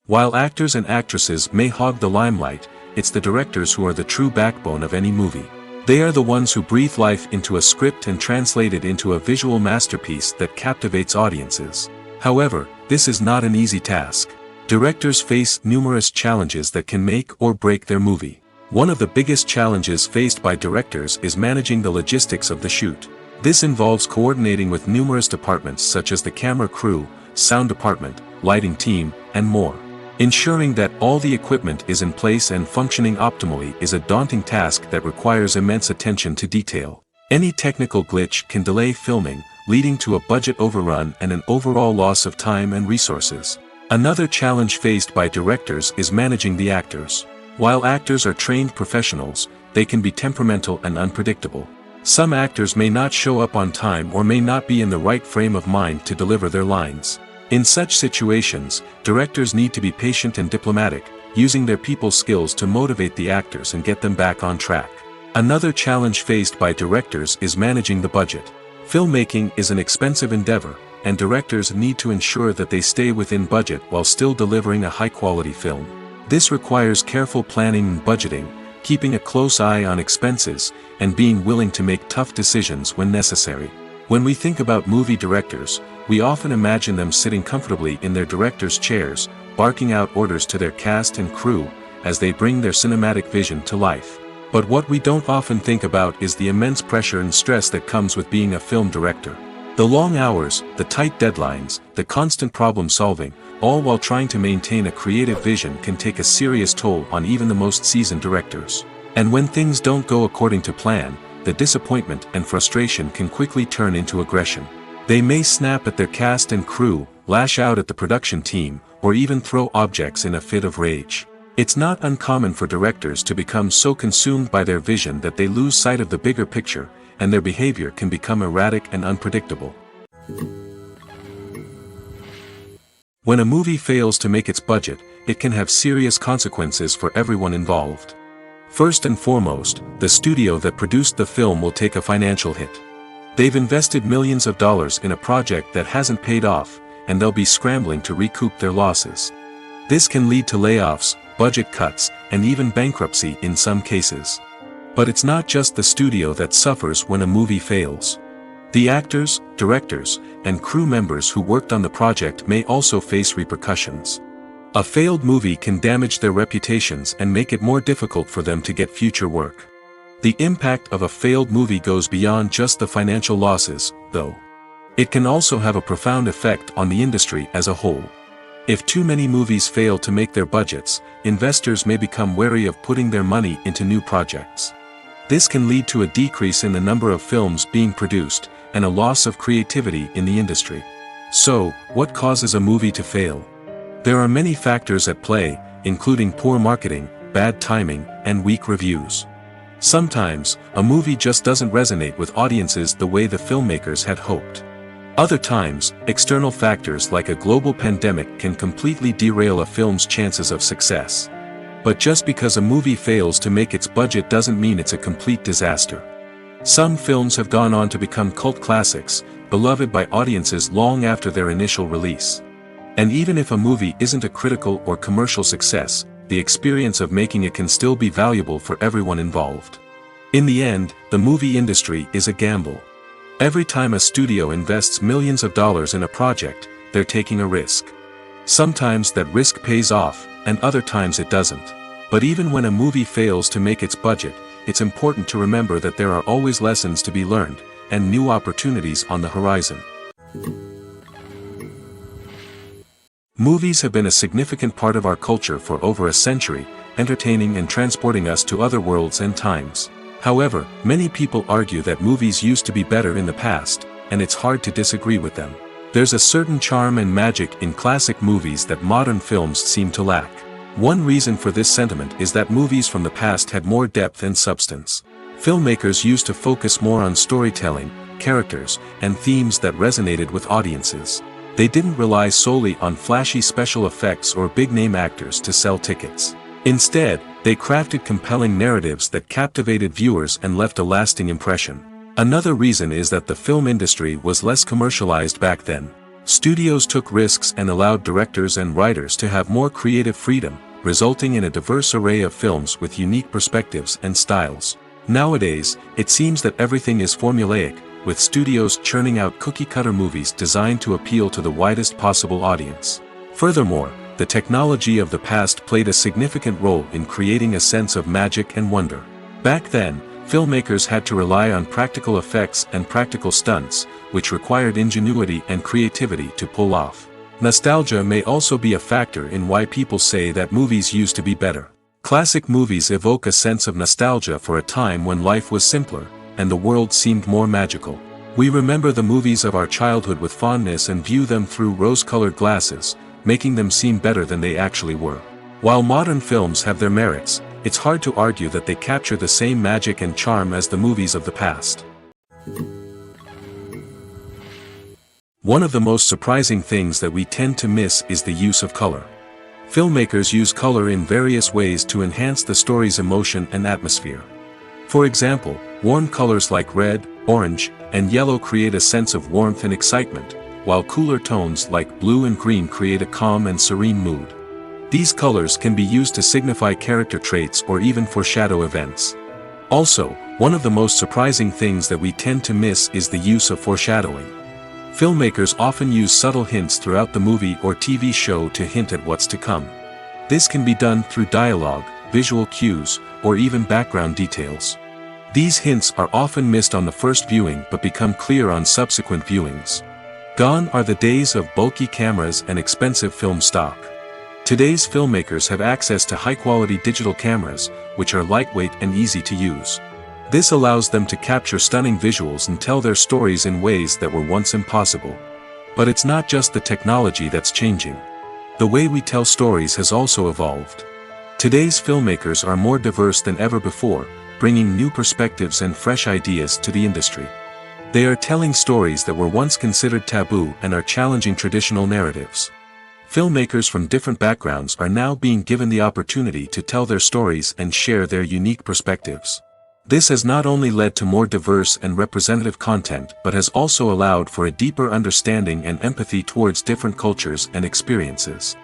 While actors and actresses may hog the limelight, it's the directors who are the true backbone of any movie. They are the ones who breathe life into a script and translate it into a visual masterpiece that captivates audiences. However, this is not an easy task. Directors face numerous challenges that can make or break their movie. One of the biggest challenges faced by directors is managing the logistics of the shoot. This involves coordinating with numerous departments such as the camera crew, sound department, lighting team, and more. Ensuring that all the equipment is in place and functioning optimally is a daunting task that requires immense attention to detail. Any technical glitch can delay filming, leading to a budget overrun and an overall loss of time and resources. Another challenge faced by directors is managing the actors. While actors are trained professionals, they can be temperamental and unpredictable. Some actors may not show up on time or may not be in the right frame of mind to deliver their lines. In such situations, directors need to be patient and diplomatic, using their people skills to motivate the actors and get them back on track. Another challenge faced by directors is managing the budget. Filmmaking is an expensive endeavor, and directors need to ensure that they stay within budget while still delivering a high-quality film. This requires careful planning and budgeting, keeping a close eye on expenses, and being willing to make tough decisions when necessary. When we think about movie directors, we often imagine them sitting comfortably in their director's chairs, barking out orders to their cast and crew, as they bring their cinematic vision to life. But what we don't often think about is the immense pressure and stress that comes with being a film director. The long hours, the tight deadlines, the constant problem solving, all while trying to maintain a creative vision can take a serious toll on even the most seasoned directors. And when things don't go according to plan, the disappointment and frustration can quickly turn into aggression. They may snap at their cast and crew, lash out at the production team, or even throw objects in a fit of rage. It's not uncommon for directors to become so consumed by their vision that they lose sight of the bigger picture, and their behavior can become erratic and unpredictable. When a movie fails to make its budget, it can have serious consequences for everyone involved. First and foremost, the studio that produced the film will take a financial hit. They've invested millions of dollars in a project that hasn't paid off, and they'll be scrambling to recoup their losses. This can lead to layoffs, budget cuts, and even bankruptcy in some cases. But it's not just the studio that suffers when a movie fails. The actors, directors, and crew members who worked on the project may also face repercussions. A failed movie can damage their reputations and make it more difficult for them to get future work. The impact of a failed movie goes beyond just the financial losses, though. It can also have a profound effect on the industry as a whole. If too many movies fail to make their budgets, investors may become wary of putting their money into new projects. This can lead to a decrease in the number of films being produced, and a loss of creativity in the industry. So, what causes a movie to fail? There are many factors at play, including poor marketing, bad timing, and weak reviews. Sometimes, a movie just doesn't resonate with audiences the way the filmmakers had hoped. Other times, external factors like a global pandemic can completely derail a film's chances of success. But just because a movie fails to make its budget doesn't mean it's a complete disaster. Some films have gone on to become cult classics, beloved by audiences long after their initial release. And even if a movie isn't a critical or commercial success, the experience of making it can still be valuable for everyone involved. In the end, the movie industry is a gamble. Every time a studio invests millions of dollars in a project, they're taking a risk. Sometimes that risk pays off, and other times it doesn't. But even when a movie fails to make its budget, it's important to remember that there are always lessons to be learned, and new opportunities on the horizon. Movies have been a significant part of our culture for over a century, entertaining and transporting us to other worlds and times. However, many people argue that movies used to be better in the past, and it's hard to disagree with them. There's a certain charm and magic in classic movies that modern films seem to lack. One reason for this sentiment is that movies from the past had more depth and substance. Filmmakers used to focus more on storytelling, characters, and themes that resonated with audiences. They didn't rely solely on flashy special effects or big-name actors to sell tickets. Instead, they crafted compelling narratives that captivated viewers and left a lasting impression. Another reason is that the film industry was less commercialized back then. Studios took risks and allowed directors and writers to have more creative freedom, resulting in a diverse array of films with unique perspectives and styles. Nowadays, it seems that everything is formulaic, with studios churning out cookie-cutter movies designed to appeal to the widest possible audience. Furthermore, the technology of the past played a significant role in creating a sense of magic and wonder. Back then, filmmakers had to rely on practical effects and practical stunts, which required ingenuity and creativity to pull off. Nostalgia may also be a factor in why people say that movies used to be better. Classic movies evoke a sense of nostalgia for a time when life was simpler, and the world seemed more magical. We remember the movies of our childhood with fondness and view them through rose-colored glasses, making them seem better than they actually were. While modern films have their merits, it's hard to argue that they capture the same magic and charm as the movies of the past. One of the most surprising things that we tend to miss is the use of color. Filmmakers use color in various ways to enhance the story's emotion and atmosphere. For example, warm colors like red, orange, and yellow create a sense of warmth and excitement, while cooler tones like blue and green create a calm and serene mood. These colors can be used to signify character traits or even foreshadow events. Also, one of the most surprising things that we tend to miss is the use of foreshadowing. Filmmakers often use subtle hints throughout the movie or TV show to hint at what's to come. This can be done through dialogue, visual cues, or even background details. These hints are often missed on the first viewing but become clear on subsequent viewings. Gone are the days of bulky cameras and expensive film stock. Today's filmmakers have access to high-quality digital cameras, which are lightweight and easy to use. This allows them to capture stunning visuals and tell their stories in ways that were once impossible. But it's not just the technology that's changing. The way we tell stories has also evolved. Today's filmmakers are more diverse than ever before, bringing new perspectives and fresh ideas to the industry. They are telling stories that were once considered taboo and are challenging traditional narratives. Filmmakers from different backgrounds are now being given the opportunity to tell their stories and share their unique perspectives. This has not only led to more diverse and representative content but has also allowed for a deeper understanding and empathy towards different cultures and experiences.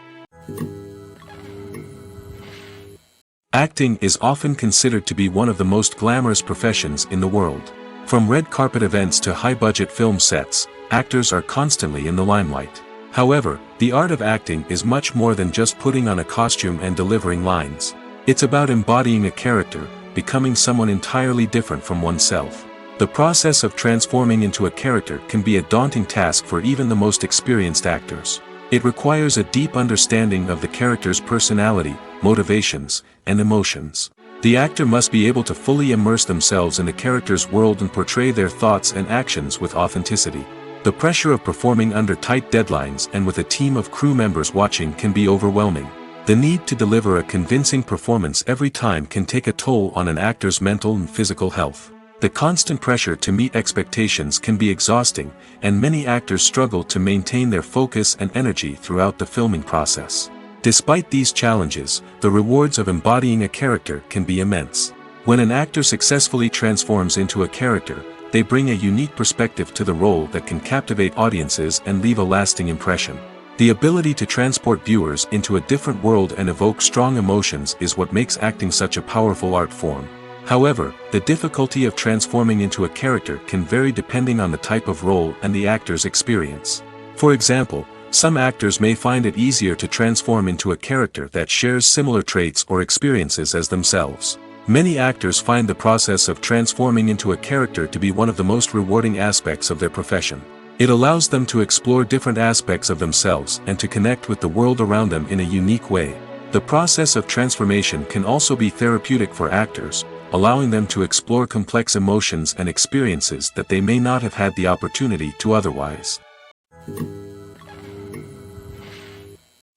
Acting is often considered to be one of the most glamorous professions in the world. From red carpet events to high-budget film sets, actors are constantly in the limelight. However, the art of acting is much more than just putting on a costume and delivering lines. It's about embodying a character, becoming someone entirely different from oneself. The process of transforming into a character can be a daunting task for even the most experienced actors. It requires a deep understanding of the character's personality, motivations, and emotions. The actor must be able to fully immerse themselves in the character's world and portray their thoughts and actions with authenticity. The pressure of performing under tight deadlines and with a team of crew members watching can be overwhelming. The need to deliver a convincing performance every time can take a toll on an actor's mental and physical health. The constant pressure to meet expectations can be exhausting, and many actors struggle to maintain their focus and energy throughout the filming process. Despite these challenges, the rewards of embodying a character can be immense. When an actor successfully transforms into a character, they bring a unique perspective to the role that can captivate audiences and leave a lasting impression. The ability to transport viewers into a different world and evoke strong emotions is what makes acting such a powerful art form. However, the difficulty of transforming into a character can vary depending on the type of role and the actor's experience. For example, some actors may find it easier to transform into a character that shares similar traits or experiences as themselves. Many actors find the process of transforming into a character to be one of the most rewarding aspects of their profession. It allows them to explore different aspects of themselves and to connect with the world around them in a unique way. The process of transformation can also be therapeutic for actors, allowing them to explore complex emotions and experiences that they may not have had the opportunity to otherwise.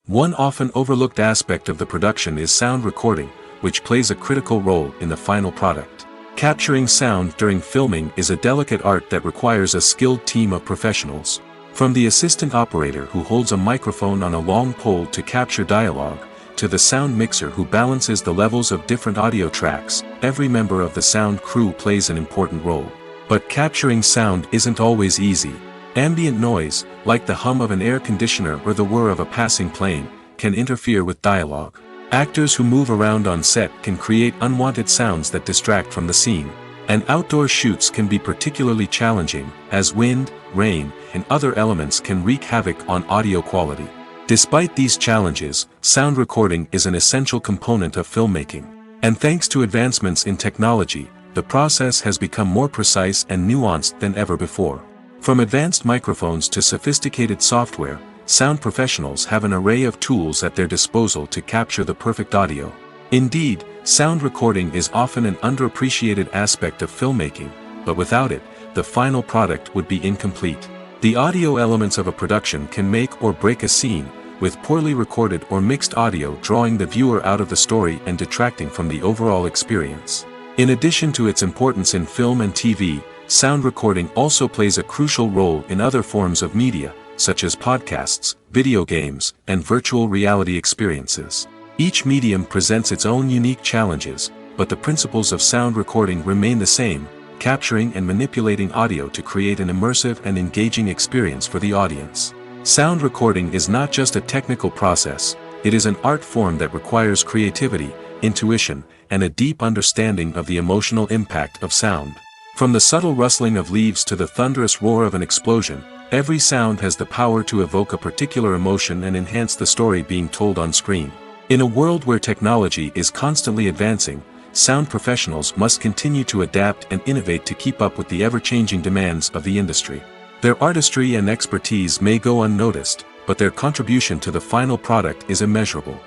One often overlooked aspect of the production is sound recording, which plays a critical role in the final product. Capturing sound during filming is a delicate art that requires a skilled team of professionals. From the assistant operator who holds a microphone on a long pole to capture dialogue, to the sound mixer who balances the levels of different audio tracks, every member of the sound crew plays an important role. But capturing sound isn't always easy. Ambient noise, like the hum of an air conditioner or the whir of a passing plane, can interfere with dialogue. Actors who move around on set can create unwanted sounds that distract from the scene. And outdoor shoots can be particularly challenging, as wind, rain, and other elements can wreak havoc on audio quality. Despite these challenges, sound recording is an essential component of filmmaking. And thanks to advancements in technology, the process has become more precise and nuanced than ever before. From advanced microphones to sophisticated software, sound professionals have an array of tools at their disposal to capture the perfect audio. Indeed, sound recording is often an underappreciated aspect of filmmaking, but without it, the final product would be incomplete. The audio elements of a production can make or break a scene, with poorly recorded or mixed audio drawing the viewer out of the story and detracting from the overall experience. In addition to its importance in film and TV, sound recording also plays a crucial role in other forms of media, such as podcasts, video games, and virtual reality experiences. Each medium presents its own unique challenges, but the principles of sound recording remain the same: capturing and manipulating audio to create an immersive and engaging experience for the audience. Sound recording is not just a technical process, it is an art form that requires creativity, intuition, and a deep understanding of the emotional impact of sound. From the subtle rustling of leaves to the thunderous roar of an explosion, every sound has the power to evoke a particular emotion and enhance the story being told on screen. In a world where technology is constantly advancing, sound professionals must continue to adapt and innovate to keep up with the ever-changing demands of the industry. Their artistry and expertise may go unnoticed, but their contribution to the final product is immeasurable.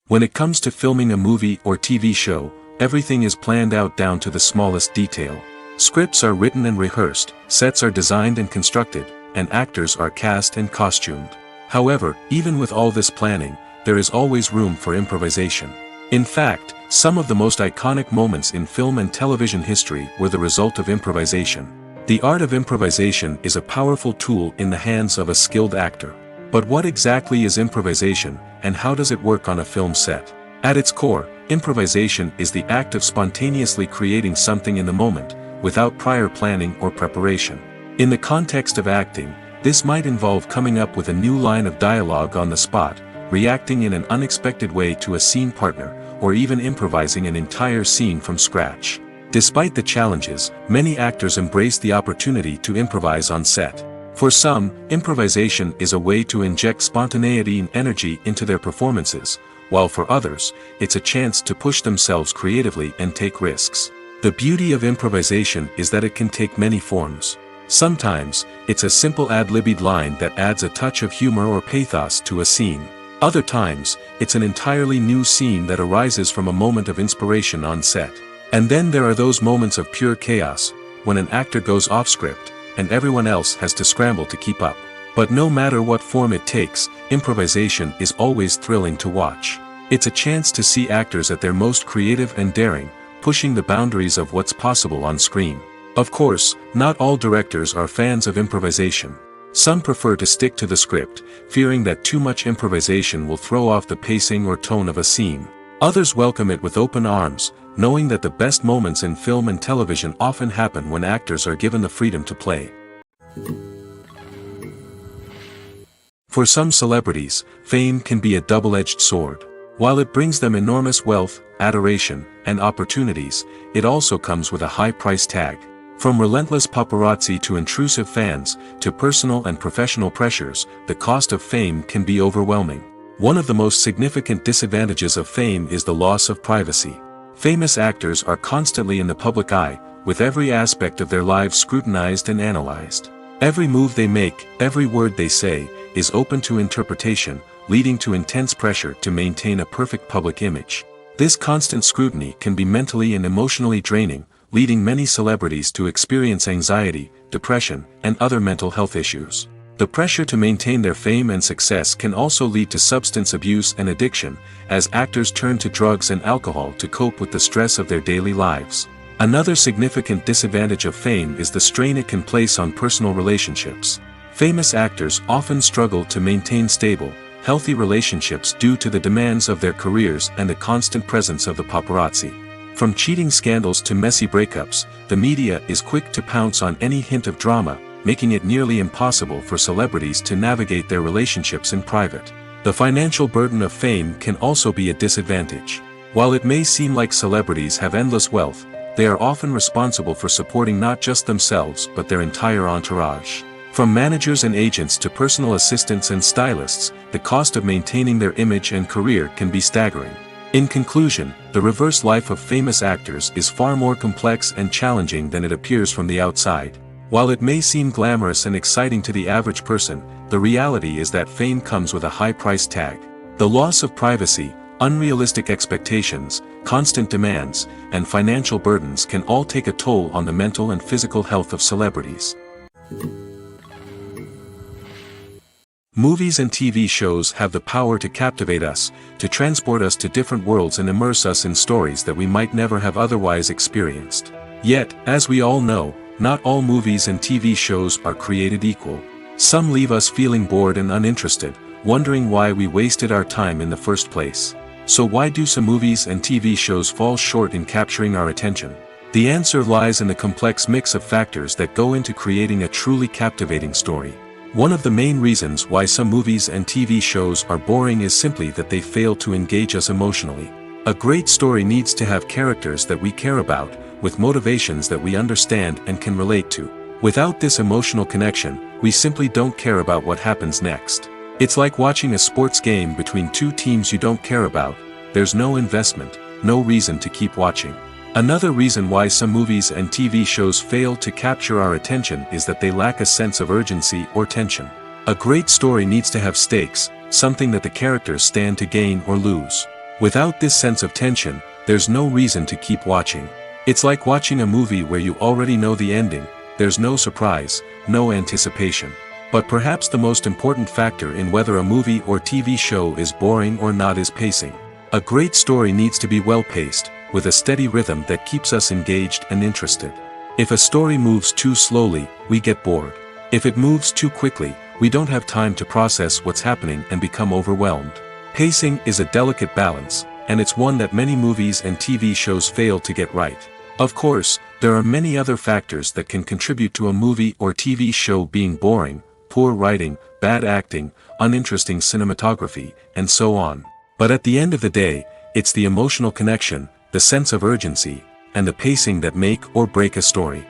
When it comes to filming a movie or TV show, everything is planned out down to the smallest detail. Scripts are written and rehearsed, sets are designed and constructed, and actors are cast and costumed. However, even with all this planning, there is always room for improvisation. In fact, some of the most iconic moments in film and television history were the result of improvisation. The art of improvisation is a powerful tool in the hands of a skilled actor. But what exactly is improvisation, and how does it work on a film set? At its core, improvisation is the act of spontaneously creating something in the moment, without prior planning or preparation. In the context of acting, this might involve coming up with a new line of dialogue on the spot, reacting in an unexpected way to a scene partner, or even improvising an entire scene from scratch. Despite the challenges, many actors embrace the opportunity to improvise on set. For some, improvisation is a way to inject spontaneity and energy into their performances, while for others, it's a chance to push themselves creatively and take risks. The beauty of improvisation is that it can take many forms. Sometimes, it's a simple ad-libbed line that adds a touch of humor or pathos to a scene. Other times, it's an entirely new scene that arises from a moment of inspiration on set. And then there are those moments of pure chaos, when an actor goes off script, and everyone else has to scramble to keep up. But no matter what form it takes, improvisation is always thrilling to watch. It's a chance to see actors at their most creative and daring, pushing the boundaries of what's possible on screen. Of course, not all directors are fans of improvisation. Some prefer to stick to the script, fearing that too much improvisation will throw off the pacing or tone of a scene. Others welcome it with open arms, knowing that the best moments in film and television often happen when actors are given the freedom to play. For some celebrities, fame can be a double-edged sword. While it brings them enormous wealth, adoration, and opportunities, it also comes with a high price tag. From relentless paparazzi to intrusive fans, to personal and professional pressures, the cost of fame can be overwhelming. One of the most significant disadvantages of fame is the loss of privacy. Famous actors are constantly in the public eye, with every aspect of their lives scrutinized and analyzed. Every move they make, every word they say, is open to interpretation, leading to intense pressure to maintain a perfect public image. This constant scrutiny can be mentally and emotionally draining, leading many celebrities to experience anxiety, depression, and other mental health issues. The pressure to maintain their fame and success can also lead to substance abuse and addiction, as actors turn to drugs and alcohol to cope with the stress of their daily lives. Another significant disadvantage of fame is the strain it can place on personal relationships. Famous actors often struggle to maintain stable, healthy relationships due to the demands of their careers and the constant presence of the paparazzi. From cheating scandals to messy breakups, the media is quick to pounce on any hint of drama, making it nearly impossible for celebrities to navigate their relationships in private. The financial burden of fame can also be a disadvantage. While it may seem like celebrities have endless wealth, they are often responsible for supporting not just themselves but their entire entourage. From managers and agents to personal assistants and stylists, the cost of maintaining their image and career can be staggering. In conclusion, the reverse life of famous actors is far more complex and challenging than it appears from the outside. While it may seem glamorous and exciting to the average person, the reality is that fame comes with a high price tag. The loss of privacy, unrealistic expectations, constant demands, and financial burdens can all take a toll on the mental and physical health of celebrities. Movies and TV shows have the power to captivate us, to transport us to different worlds and immerse us in stories that we might never have otherwise experienced. Yet, as we all know, not all movies and TV shows are created equal. Some leave us feeling bored and uninterested, wondering why we wasted our time in the first place. So why do some movies and TV shows fall short in capturing our attention? The answer lies in the complex mix of factors that go into creating a truly captivating story. One of the main reasons why some movies and TV shows are boring is simply that they fail to engage us emotionally. A great story needs to have characters that we care about, with motivations that we understand and can relate to. Without this emotional connection, we simply don't care about what happens next. It's like watching a sports game between two teams you don't care about. There's no investment, no reason to keep watching. Another reason why some movies and TV shows fail to capture our attention is that they lack a sense of urgency or tension. A great story needs to have stakes, something that the characters stand to gain or lose. Without this sense of tension, there's no reason to keep watching. It's like watching a movie where you already know the ending. There's no surprise, no anticipation. But perhaps the most important factor in whether a movie or TV show is boring or not is pacing. A great story needs to be well-paced, with a steady rhythm that keeps us engaged and interested. If a story moves too slowly, we get bored. If it moves too quickly, we don't have time to process what's happening and become overwhelmed. Pacing is a delicate balance, and it's one that many movies and TV shows fail to get right. Of course, there are many other factors that can contribute to a movie or TV show being boring: poor writing, bad acting, uninteresting cinematography, and so on. But at the end of the day, it's the emotional connection, the sense of urgency, and the pacing that make or break a story.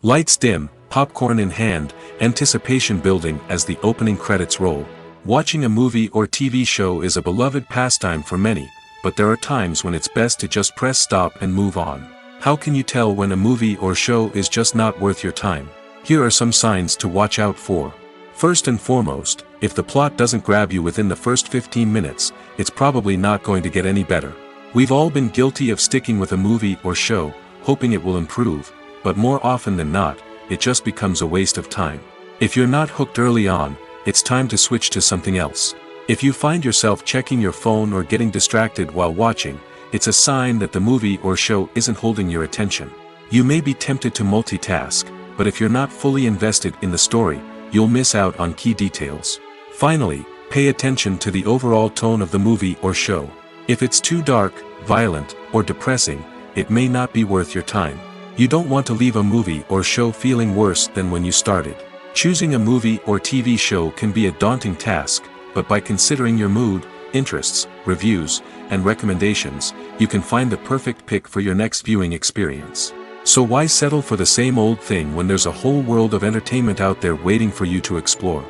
Lights dim, popcorn in hand, anticipation building as the opening credits roll. Watching a movie or TV show is a beloved pastime for many, but there are times when it's best to just press stop and move on. How can you tell when a movie or show is just not worth your time? Here are some signs to watch out for. First and foremost, if the plot doesn't grab you within the first 15 minutes, it's probably not going to get any better. We've all been guilty of sticking with a movie or show, hoping it will improve, but more often than not, it just becomes a waste of time. If you're not hooked early on, it's time to switch to something else. If you find yourself checking your phone or getting distracted while watching, it's a sign that the movie or show isn't holding your attention. You may be tempted to multitask, but if you're not fully invested in the story, you'll miss out on key details. Finally, pay attention to the overall tone of the movie or show. If it's too dark, violent, or depressing, it may not be worth your time. You don't want to leave a movie or show feeling worse than when you started. Choosing a movie or TV show can be a daunting task, but by considering your mood, interests, reviews, and recommendations, you can find the perfect pick for your next viewing experience. So why settle for the same old thing when there's a whole world of entertainment out there waiting for you to explore?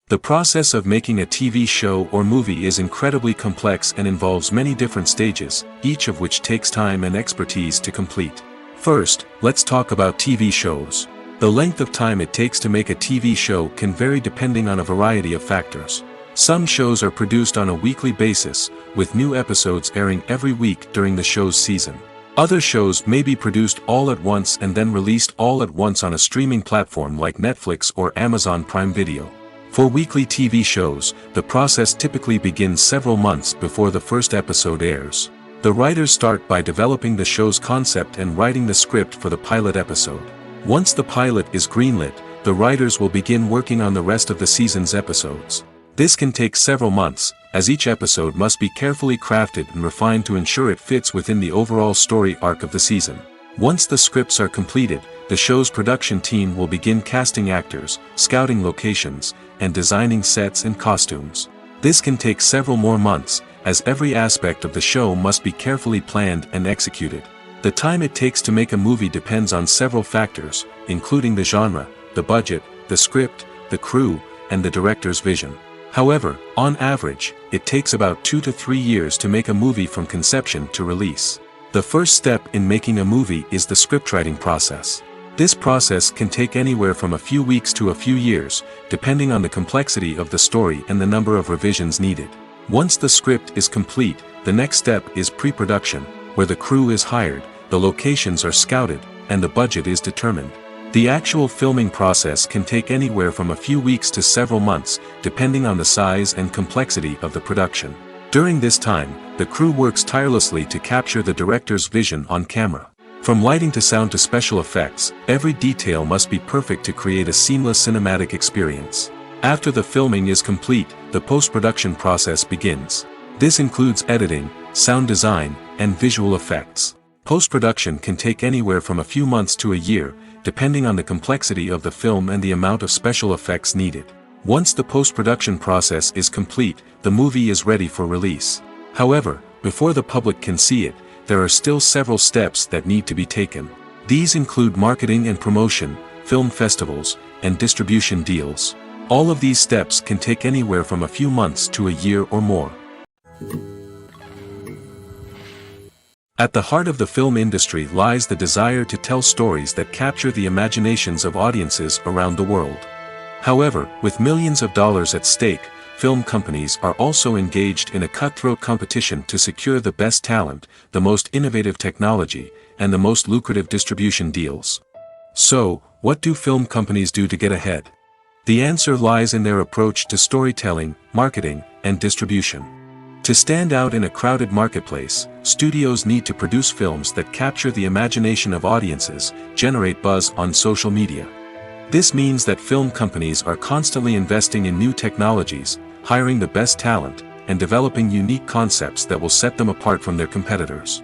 The process of making a TV show or movie is incredibly complex and involves many different stages, each of which takes time and expertise to complete. First, let's talk about TV shows. The length of time it takes to make a TV show can vary depending on a variety of factors. Some shows are produced on a weekly basis, with new episodes airing every week during the show's season. Other shows may be produced all at once and then released all at once on a streaming platform like Netflix or Amazon Prime Video. For weekly TV shows, the process typically begins several months before the first episode airs. The writers start by developing the show's concept and writing the script for the pilot episode. Once the pilot is greenlit, the writers will begin working on the rest of the season's episodes. This can take several months, as each episode must be carefully crafted and refined to ensure it fits within the overall story arc of the season. Once the scripts are completed, the show's production team will begin casting actors, scouting locations, and designing sets and costumes. This can take several more months, as every aspect of the show must be carefully planned and executed. The time it takes to make a movie depends on several factors, including the genre, the budget, the script, the crew, and the director's vision. However, on average, it takes about 2 to 3 years to make a movie from conception to release. The first step in making a movie is the scriptwriting process. This process can take anywhere from a few weeks to a few years, depending on the complexity of the story and the number of revisions needed. Once the script is complete, the next step is pre-production, where the crew is hired, the locations are scouted, and the budget is determined. The actual filming process can take anywhere from a few weeks to several months, depending on the size and complexity of the production. During this time, the crew works tirelessly to capture the director's vision on camera. From lighting to sound to special effects, every detail must be perfect to create a seamless cinematic experience. After the filming is complete, the post-production process begins. This includes editing, sound design, and visual effects. Post-production can take anywhere from a few months to a year, depending on the complexity of the film and the amount of special effects needed. Once the post-production process is complete, the movie is ready for release. However, before the public can see it, there are still several steps that need to be taken. These include marketing and promotion, film festivals, and distribution deals. All of these steps can take anywhere from a few months to a year or more. At the heart of the film industry lies the desire to tell stories that capture the imaginations of audiences around the world. However, with millions of dollars at stake, film companies are also engaged in a cutthroat competition to secure the best talent, the most innovative technology, and the most lucrative distribution deals. So, what do film companies do to get ahead? The answer lies in their approach to storytelling, marketing, and distribution. To stand out in a crowded marketplace, studios need to produce films that capture the imagination of audiences, generate buzz on social media. This means that film companies are constantly investing in new technologies, hiring the best talent, and developing unique concepts that will set them apart from their competitors.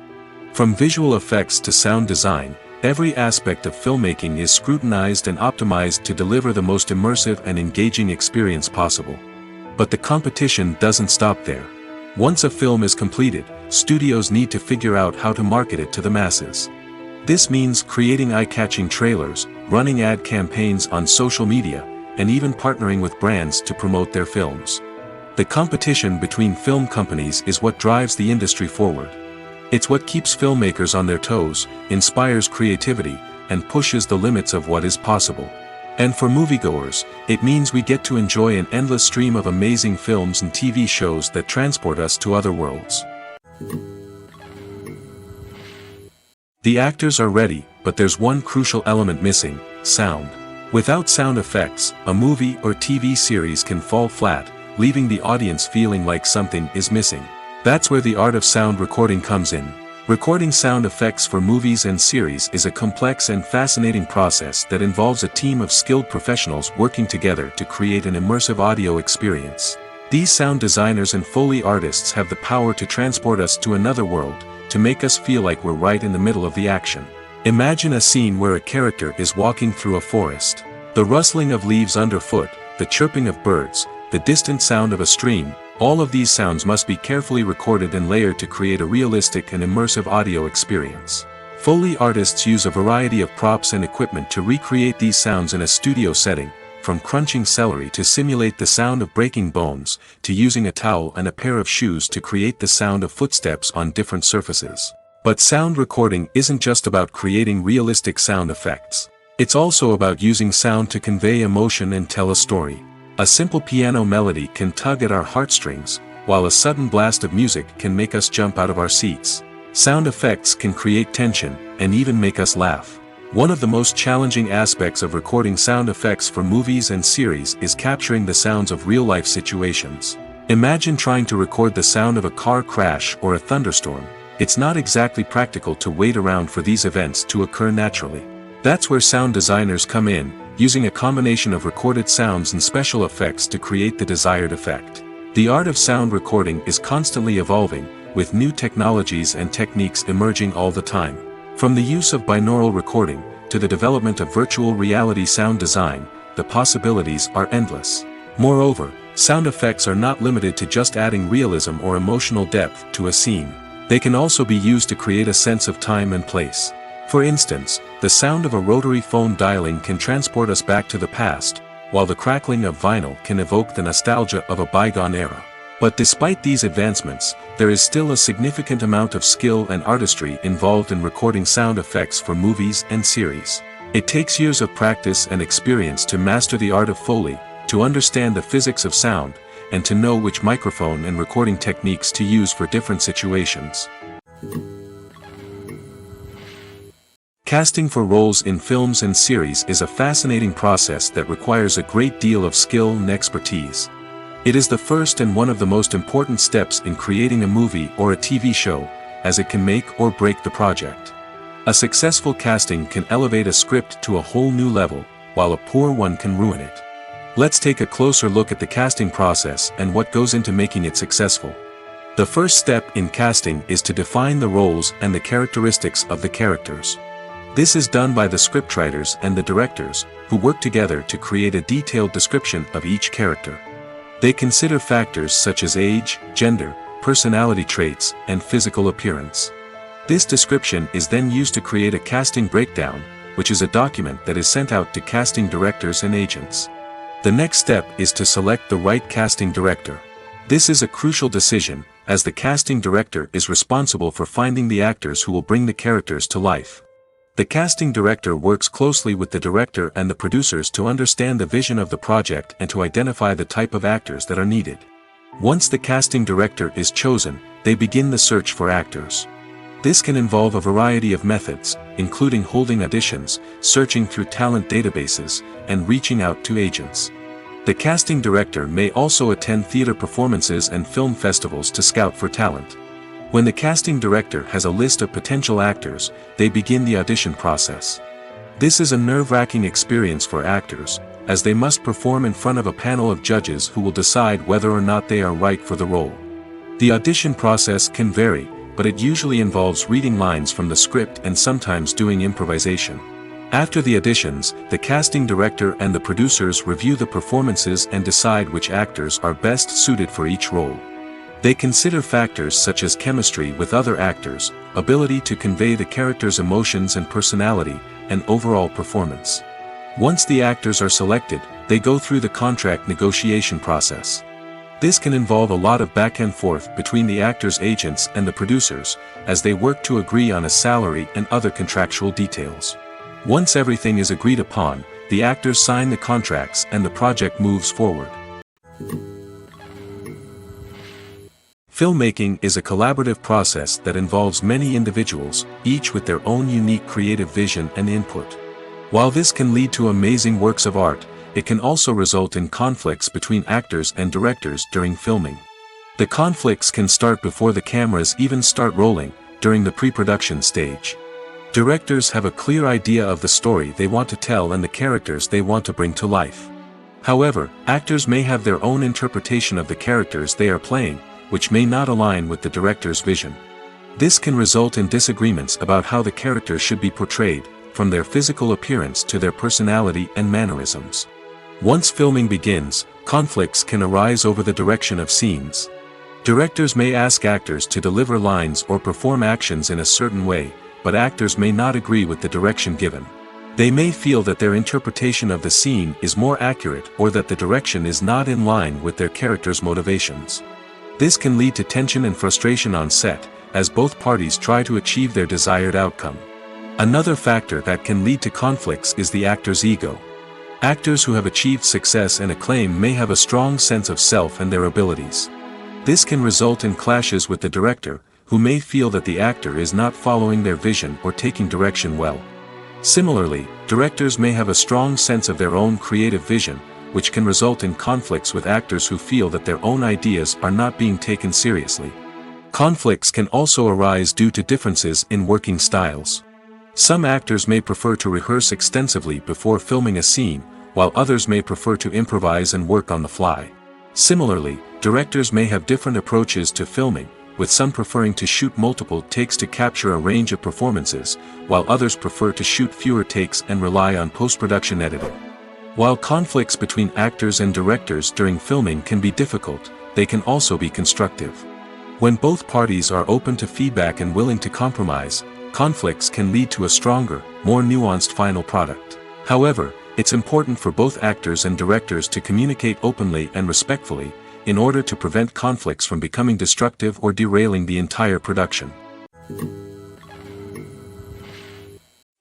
From visual effects to sound design, every aspect of filmmaking is scrutinized and optimized to deliver the most immersive and engaging experience possible. But the competition doesn't stop there. Once a film is completed, studios need to figure out how to market it to the masses. This means creating eye-catching trailers, running ad campaigns on social media, and even partnering with brands to promote their films. The competition between film companies is what drives the industry forward. It's what keeps filmmakers on their toes, inspires creativity, and pushes the limits of what is possible. And for moviegoers, it means we get to enjoy an endless stream of amazing films and TV shows that transport us to other worlds. The actors are ready, but there's one crucial element missing: sound. Without sound effects, a movie or TV series can fall flat, leaving the audience feeling like something is missing. That's where the art of sound recording comes in. Recording sound effects for movies and series is a complex and fascinating process that involves a team of skilled professionals working together to create an immersive audio experience. These sound designers and Foley artists have the power to transport us to another world, to make us feel like we're right in the middle of the action. Imagine a scene where a character is walking through a forest. The rustling of leaves underfoot, the chirping of birds, the distant sound of a stream, all of these sounds must be carefully recorded and layered to create a realistic and immersive audio experience. Foley artists use a variety of props and equipment to recreate these sounds in a studio setting, from crunching celery to simulate the sound of breaking bones, to using a towel and a pair of shoes to create the sound of footsteps on different surfaces. But sound recording isn't just about creating realistic sound effects. It's also about using sound to convey emotion and tell a story. A simple piano melody can tug at our heartstrings, while a sudden blast of music can make us jump out of our seats. Sound effects can create tension, and even make us laugh. One of the most challenging aspects of recording sound effects for movies and series is capturing the sounds of real-life situations. Imagine trying to record the sound of a car crash or a thunderstorm. It's not exactly practical to wait around for these events to occur naturally. That's where sound designers come in, using a combination of recorded sounds and special effects to create the desired effect. The art of sound recording is constantly evolving, with new technologies and techniques emerging all the time. From the use of binaural recording, to the development of virtual reality sound design, the possibilities are endless. Moreover, sound effects are not limited to just adding realism or emotional depth to a scene. They can also be used to create a sense of time and place. For instance, the sound of a rotary phone dialing can transport us back to the past, while the crackling of vinyl can evoke the nostalgia of a bygone era. But despite these advancements, there is still a significant amount of skill and artistry involved in recording sound effects for movies and series. It takes years of practice and experience to master the art of Foley, to understand the physics of sound, and to know which microphone and recording techniques to use for different situations. Casting for roles in films and series is a fascinating process that requires a great deal of skill and expertise. It is the first and one of the most important steps in creating a movie or a TV show, as it can make or break the project. A successful casting can elevate a script to a whole new level, while a poor one can ruin it. Let's take a closer look at the casting process and what goes into making it successful. The first step in casting is to define the roles and the characteristics of the characters. This is done by the scriptwriters and the directors, who work together to create a detailed description of each character. They consider factors such as age, gender, personality traits, and physical appearance. This description is then used to create a casting breakdown, which is a document that is sent out to casting directors and agents. The next step is to select the right casting director. This is a crucial decision, as the casting director is responsible for finding the actors who will bring the characters to life. The casting director works closely with the director and the producers to understand the vision of the project and to identify the type of actors that are needed. Once the casting director is chosen, they begin the search for actors. This can involve a variety of methods, including holding auditions, searching through talent databases, and reaching out to agents. The casting director may also attend theater performances and film festivals to scout for talent. When the casting director has a list of potential actors, they begin the audition process. This is a nerve-wracking experience for actors, as they must perform in front of a panel of judges who will decide whether or not they are right for the role. The audition process can vary, but it usually involves reading lines from the script and sometimes doing improvisation. After the auditions, the casting director and the producers review the performances and decide which actors are best suited for each role. They consider factors such as chemistry with other actors, ability to convey the character's emotions and personality, and overall performance. Once the actors are selected, they go through the contract negotiation process. This can involve a lot of back and forth between the actors' agents and the producers, as they work to agree on a salary and other contractual details. Once everything is agreed upon, the actors sign the contracts and the project moves forward. Filmmaking is a collaborative process that involves many individuals, each with their own unique creative vision and input. While this can lead to amazing works of art, it can also result in conflicts between actors and directors during filming. The conflicts can start before the cameras even start rolling, during the pre-production stage. Directors have a clear idea of the story they want to tell and the characters they want to bring to life. However, actors may have their own interpretation of the characters they are playing, which may not align with the director's vision. This can result in disagreements about how the characters should be portrayed, from their physical appearance to their personality and mannerisms. Once filming begins, conflicts can arise over the direction of scenes. Directors may ask actors to deliver lines or perform actions in a certain way, but actors may not agree with the direction given. They may feel that their interpretation of the scene is more accurate or that the direction is not in line with their character's motivations. This can lead to tension and frustration on set, as both parties try to achieve their desired outcome. Another factor that can lead to conflicts is the actor's ego. Actors who have achieved success and acclaim may have a strong sense of self and their abilities. This can result in clashes with the director, who may feel that the actor is not following their vision or taking direction well. Similarly, directors may have a strong sense of their own creative vision, which can result in conflicts with actors who feel that their own ideas are not being taken seriously. Conflicts can also arise due to differences in working styles. Some actors may prefer to rehearse extensively before filming a scene, while others may prefer to improvise and work on the fly. Similarly, directors may have different approaches to filming, with some preferring to shoot multiple takes to capture a range of performances, while others prefer to shoot fewer takes and rely on post-production editing. While conflicts between actors and directors during filming can be difficult, they can also be constructive. When both parties are open to feedback and willing to compromise, conflicts can lead to a stronger, more nuanced final product. However, it's important for both actors and directors to communicate openly and respectfully, in order to prevent conflicts from becoming destructive or derailing the entire production.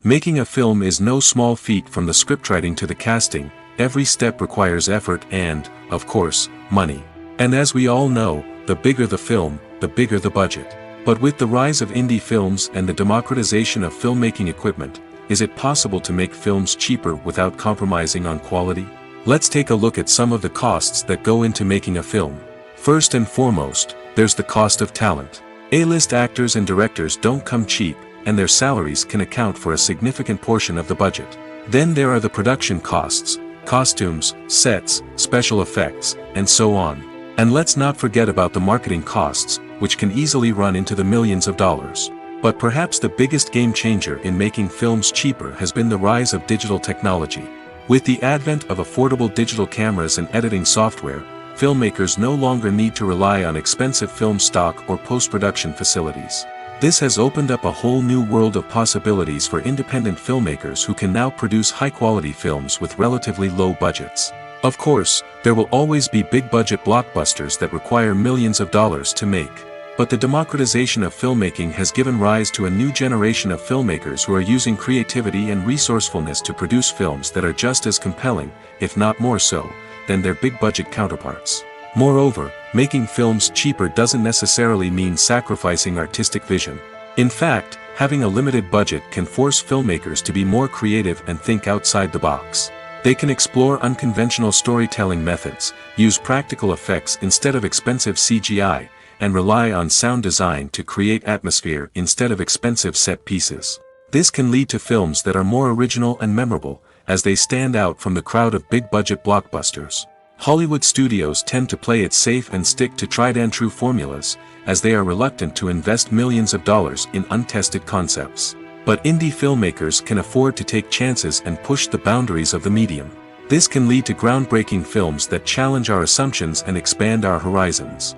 Making a film is no small feat. From the scriptwriting to the casting, every step requires effort and, of course, money. And as we all know, the bigger the film, the bigger the budget. But with the rise of indie films and the democratization of filmmaking equipment, is it possible to make films cheaper without compromising on quality? Let's take a look at some of the costs that go into making a film. First and foremost, there's the cost of talent. A-list actors and directors don't come cheap, and their salaries can account for a significant portion of the budget. Then there are the production costs, costumes, sets, special effects, and so on. And let's not forget about the marketing costs, which can easily run into the millions of dollars. But perhaps the biggest game changer in making films cheaper has been the rise of digital technology. With the advent of affordable digital cameras and editing software, filmmakers no longer need to rely on expensive film stock or post-production facilities. This has opened up a whole new world of possibilities for independent filmmakers who can now produce high-quality films with relatively low budgets. Of course, there will always be big-budget blockbusters that require millions of dollars to make. But the democratization of filmmaking has given rise to a new generation of filmmakers who are using creativity and resourcefulness to produce films that are just as compelling, if not more so, than their big-budget counterparts. Moreover, making films cheaper doesn't necessarily mean sacrificing artistic vision. In fact, having a limited budget can force filmmakers to be more creative and think outside the box. They can explore unconventional storytelling methods, use practical effects instead of expensive CGI, and rely on sound design to create atmosphere instead of expensive set pieces. This can lead to films that are more original and memorable, as they stand out from the crowd of big-budget blockbusters. Hollywood studios tend to play it safe and stick to tried-and-true formulas, as they are reluctant to invest millions of dollars in untested concepts. But indie filmmakers can afford to take chances and push the boundaries of the medium. This can lead to groundbreaking films that challenge our assumptions and expand our horizons.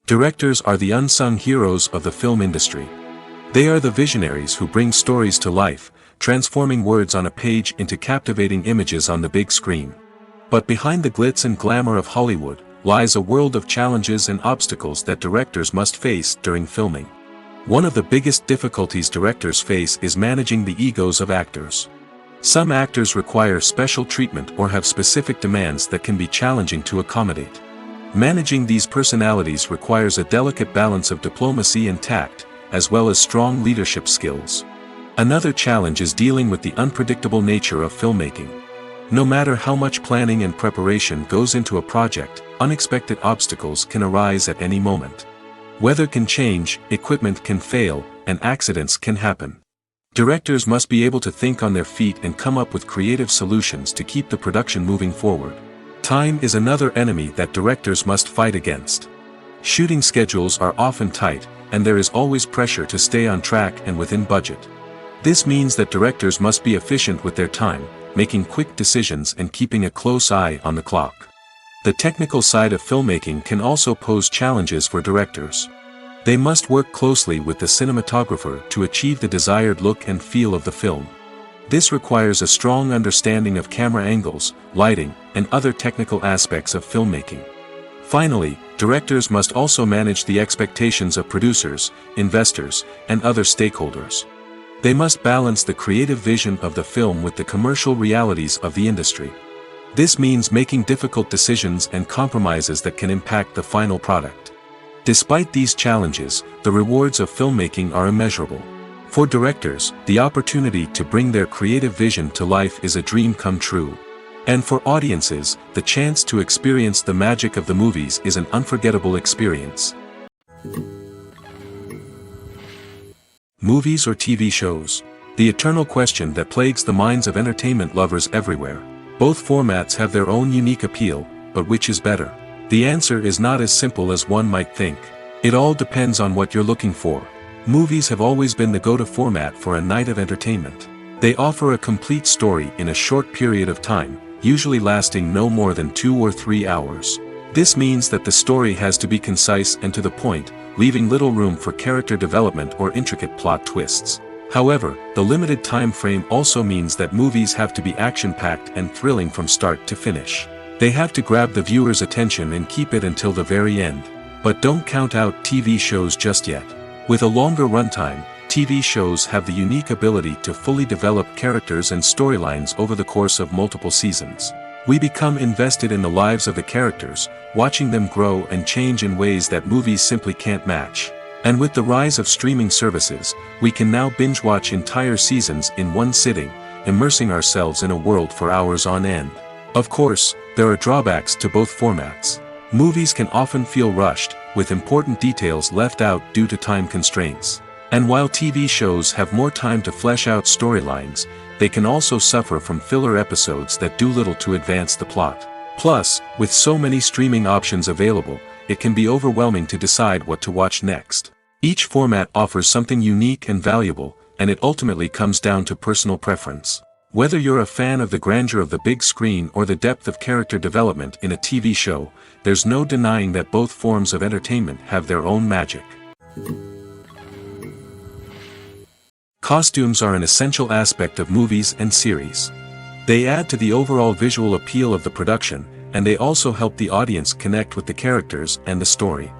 Directors are the unsung heroes of the film industry. They are the visionaries who bring stories to life, transforming words on a page into captivating images on the big screen. But behind the glitz and glamour of Hollywood lies a world of challenges and obstacles that directors must face during filming. One of the biggest difficulties directors face is managing the egos of actors. Some actors require special treatment or have specific demands that can be challenging to accommodate. Managing these personalities requires a delicate balance of diplomacy and tact, as well as strong leadership skills. Another challenge is dealing with the unpredictable nature of filmmaking. No matter how much planning and preparation goes into a project, unexpected obstacles can arise at any moment. Weather can change, equipment can fail, and accidents can happen. Directors must be able to think on their feet and come up with creative solutions to keep the production moving forward. Time is another enemy that directors must fight against. Shooting schedules are often tight, and there is always pressure to stay on track and within budget. This means that directors must be efficient with their time, making quick decisions and keeping a close eye on the clock. The technical side of filmmaking can also pose challenges for directors. They must work closely with the cinematographer to achieve the desired look and feel of the film. This requires a strong understanding of camera angles, lighting, and other technical aspects of filmmaking. Finally, directors must also manage the expectations of producers, investors, and other stakeholders. They must balance the creative vision of the film with the commercial realities of the industry. This means making difficult decisions and compromises that can impact the final product. Despite these challenges, the rewards of filmmaking are immeasurable. For directors, the opportunity to bring their creative vision to life is a dream come true. And for audiences, the chance to experience the magic of the movies is an unforgettable experience. Movies or TV shows? The eternal question that plagues the minds of entertainment lovers everywhere. Both formats have their own unique appeal, but which is better? The answer is not as simple as one might think. It all depends on what you're looking for. Movies have always been the go-to format for a night of entertainment. They offer a complete story in a short period of time, usually lasting no more than 2 or 3 hours. This means that the story has to be concise and to the point, leaving little room for character development or intricate plot twists. However, the limited time frame also means that movies have to be action-packed and thrilling from start to finish. They have to grab the viewer's attention and keep it until the very end. But don't count out TV shows just yet. With a longer runtime, TV shows have the unique ability to fully develop characters and storylines over the course of multiple seasons. We become invested in the lives of the characters, watching them grow and change in ways that movies simply can't match. And with the rise of streaming services, we can now binge-watch entire seasons in one sitting, immersing ourselves in a world for hours on end. Of course, there are drawbacks to both formats. Movies can often feel rushed, with important details left out due to time constraints. And while TV shows have more time to flesh out storylines, they can also suffer from filler episodes that do little to advance the plot. Plus, with so many streaming options available, it can be overwhelming to decide what to watch next. Each format offers something unique and valuable, and it ultimately comes down to personal preference. Whether you're a fan of the grandeur of the big screen or the depth of character development in a TV show, there's no denying that both forms of entertainment have their own magic. Costumes are an essential aspect of movies and series. They add to the overall visual appeal of the production, and they also help the audience connect with the characters and the story.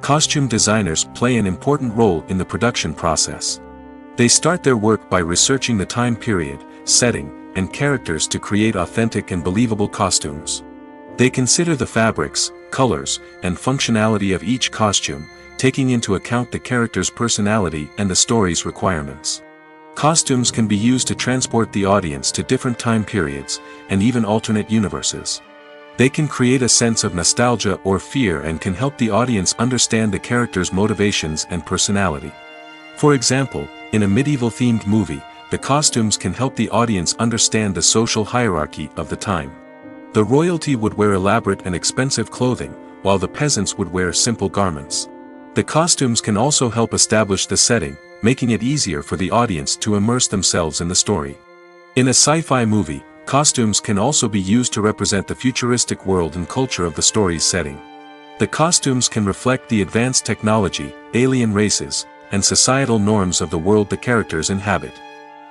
Costume designers play an important role in the production process. They start their work by researching the time period, setting, and characters to create authentic and believable costumes. They consider the fabrics, colors, and functionality of each costume, taking into account the character's personality and the story's requirements. Costumes can be used to transport the audience to different time periods, and even alternate universes. They can create a sense of nostalgia or fear and can help the audience understand the character's motivations and personality. For example, in a medieval-themed movie, the costumes can help the audience understand the social hierarchy of the time. The royalty would wear elaborate and expensive clothing, while the peasants would wear simple garments. The costumes can also help establish the setting, making it easier for the audience to immerse themselves in the story. In a sci-fi movie, costumes can also be used to represent the futuristic world and culture of the story's setting. The costumes can reflect the advanced technology, alien races, and societal norms of the world the characters inhabit.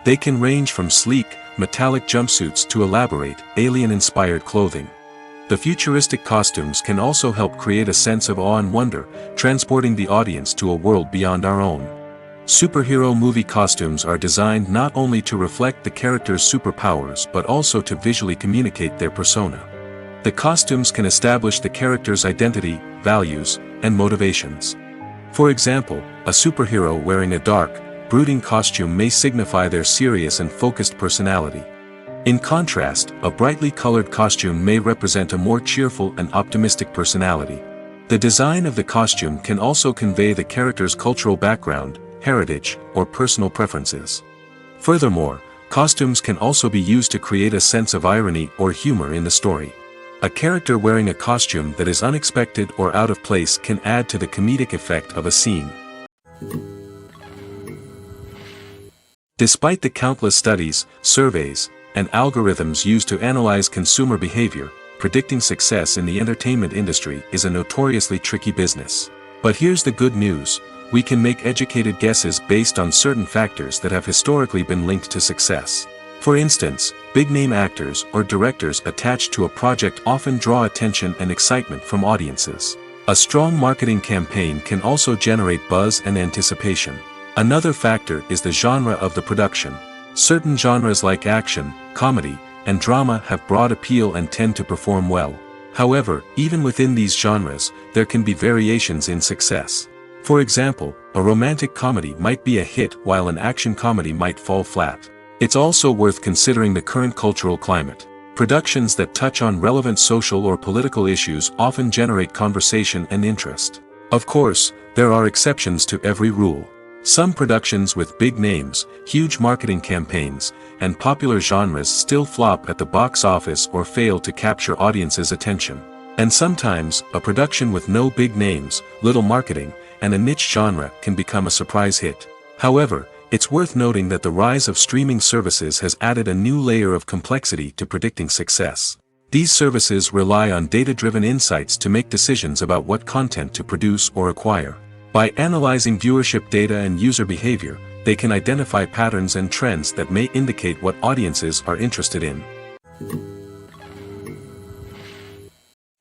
They can range from sleek, metallic jumpsuits to elaborate, alien-inspired clothing. The futuristic costumes can also help create a sense of awe and wonder, transporting the audience to a world beyond our own. Superhero movie costumes are designed not only to reflect the character's superpowers but also to visually communicate their persona. The costumes can establish the character's identity, values, and motivations. For example, a superhero wearing a dark, brooding costume may signify their serious and focused personality. In contrast, a brightly colored costume may represent a more cheerful and optimistic personality. The design of the costume can also convey the character's cultural background, heritage, or personal preferences. Furthermore, costumes can also be used to create a sense of irony or humor in the story. A character wearing a costume that is unexpected or out of place can add to the comedic effect of a scene. Despite the countless studies, surveys, and algorithms used to analyze consumer behavior, predicting success in the entertainment industry is a notoriously tricky business. But here's the good news: we can make educated guesses based on certain factors that have historically been linked to success. For instance, big-name actors or directors attached to a project often draw attention and excitement from audiences. A strong marketing campaign can also generate buzz and anticipation. Another factor is the genre of the production. Certain genres like action, comedy, and drama have broad appeal and tend to perform well. However, even within these genres, there can be variations in success. For example, a romantic comedy might be a hit while an action comedy might fall flat. It's also worth considering the current cultural climate. Productions that touch on relevant social or political issues often generate conversation and interest. Of course, there are exceptions to every rule. Some productions with big names, huge marketing campaigns, and popular genres still flop at the box office or fail to capture audiences' attention. And sometimes, a production with no big names, little marketing, and a niche genre can become a surprise hit. However, it's worth noting that the rise of streaming services has added a new layer of complexity to predicting success. These services rely on data-driven insights to make decisions about what content to produce or acquire. By analyzing viewership data and user behavior, they can identify patterns and trends that may indicate what audiences are interested in.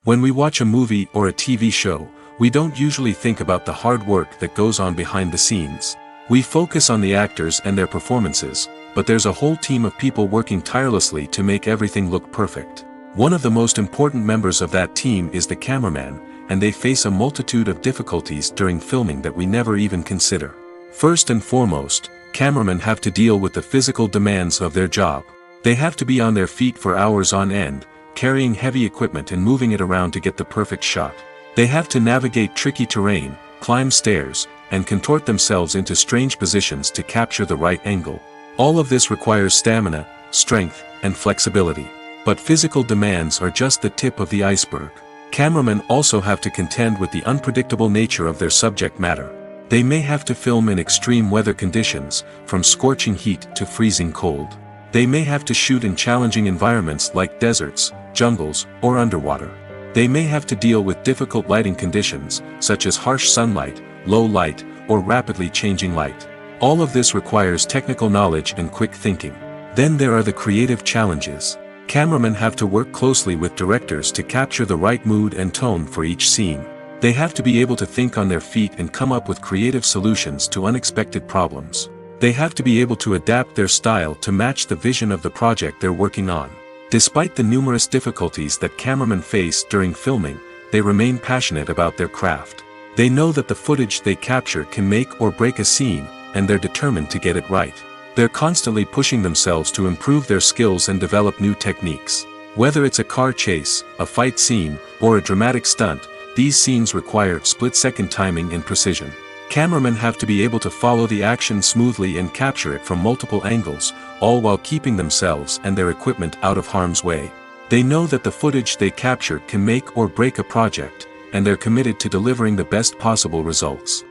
When we watch a movie or a TV show, we don't usually think about the hard work that goes on behind the scenes. We focus on the actors and their performances, but there's a whole team of people working tirelessly to make everything look perfect. One of the most important members of that team is the cameraman, and they face a multitude of difficulties during filming that we never even consider. First and foremost, cameramen have to deal with the physical demands of their job. They have to be on their feet for hours on end, carrying heavy equipment and moving it around to get the perfect shot. They have to navigate tricky terrain, climb stairs, and contort themselves into strange positions to capture the right angle. All of this requires stamina, strength, and flexibility. But physical demands are just the tip of the iceberg. Cameramen also have to contend with the unpredictable nature of their subject matter. They may have to film in extreme weather conditions, from scorching heat to freezing cold. They may have to shoot in challenging environments like deserts, jungles, or underwater. They may have to deal with difficult lighting conditions, such as harsh sunlight, low light, or rapidly changing light. All of this requires technical knowledge and quick thinking. Then there are the creative challenges. Cameramen have to work closely with directors to capture the right mood and tone for each scene. They have to be able to think on their feet and come up with creative solutions to unexpected problems. They have to be able to adapt their style to match the vision of the project they're working on. Despite the numerous difficulties that cameramen face during filming, they remain passionate about their craft. They know that the footage they capture can make or break a scene, and they're determined to get it right. They're constantly pushing themselves to improve their skills and develop new techniques. Whether it's a car chase, a fight scene, or a dramatic stunt, these scenes require split-second timing and precision. Cameramen have to be able to follow the action smoothly and capture it from multiple angles, all while keeping themselves and their equipment out of harm's way. They know that the footage they capture can make or break a project, and they're committed to delivering the best possible results.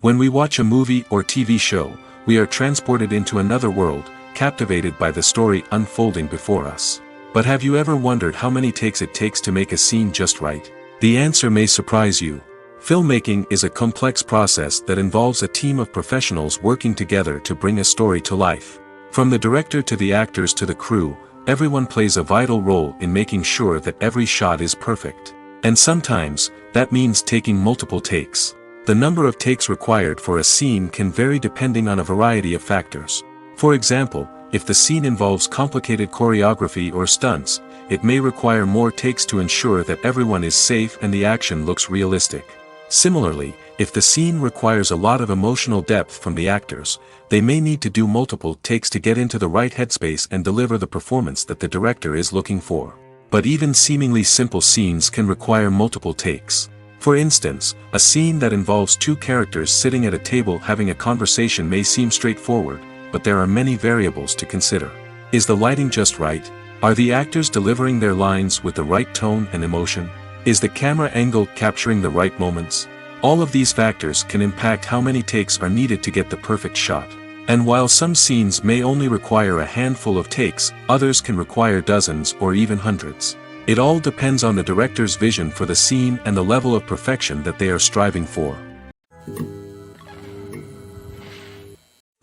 When we watch a movie or TV show, we are transported into another world, captivated by the story unfolding before us. But have you ever wondered how many takes it takes to make a scene just right? The answer may surprise you. Filmmaking is a complex process that involves a team of professionals working together to bring a story to life. From the director to the actors to the crew, everyone plays a vital role in making sure that every shot is perfect. And sometimes, that means taking multiple takes. The number of takes required for a scene can vary depending on a variety of factors. For example, if the scene involves complicated choreography or stunts, it may require more takes to ensure that everyone is safe and the action looks realistic. Similarly, if the scene requires a lot of emotional depth from the actors, they may need to do multiple takes to get into the right headspace and deliver the performance that the director is looking for. But even seemingly simple scenes can require multiple takes. For instance, a scene that involves two characters sitting at a table having a conversation may seem straightforward, but there are many variables to consider. Is the lighting just right? Are the actors delivering their lines with the right tone and emotion? Is the camera angle capturing the right moments? All of these factors can impact how many takes are needed to get the perfect shot. And while some scenes may only require a handful of takes, others can require dozens or even hundreds. It all depends on the director's vision for the scene and the level of perfection that they are striving for.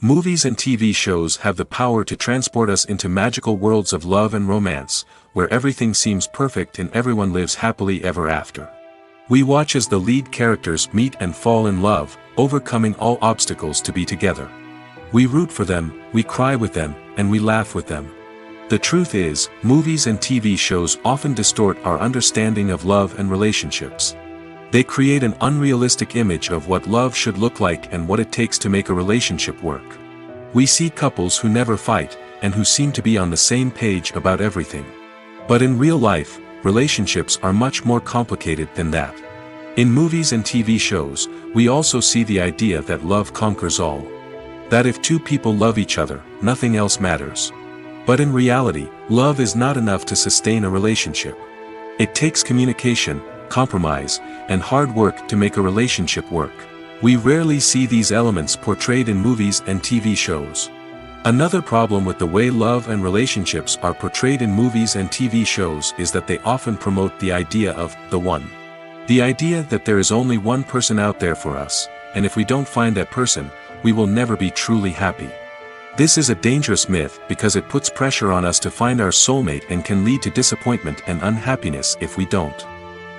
Movies and TV shows have the power to transport us into magical worlds of love and romance, where everything seems perfect and everyone lives happily ever after. We watch as the lead characters meet and fall in love, overcoming all obstacles to be together. We root for them, we cry with them, and we laugh with them. The truth is, movies and TV shows often distort our understanding of love and relationships. They create an unrealistic image of what love should look like and what it takes to make a relationship work. We see couples who never fight, and who seem to be on the same page about everything. But in real life, relationships are much more complicated than that. In movies and TV shows, we also see the idea that love conquers all. That if two people love each other, nothing else matters. But in reality, love is not enough to sustain a relationship. It takes communication, compromise, and hard work to make a relationship work. We rarely see these elements portrayed in movies and TV shows. Another problem with the way love and relationships are portrayed in movies and TV shows is that they often promote the idea of the one. The idea that there is only one person out there for us, and if we don't find that person, we will never be truly happy. This is a dangerous myth because it puts pressure on us to find our soulmate and can lead to disappointment and unhappiness if we don't.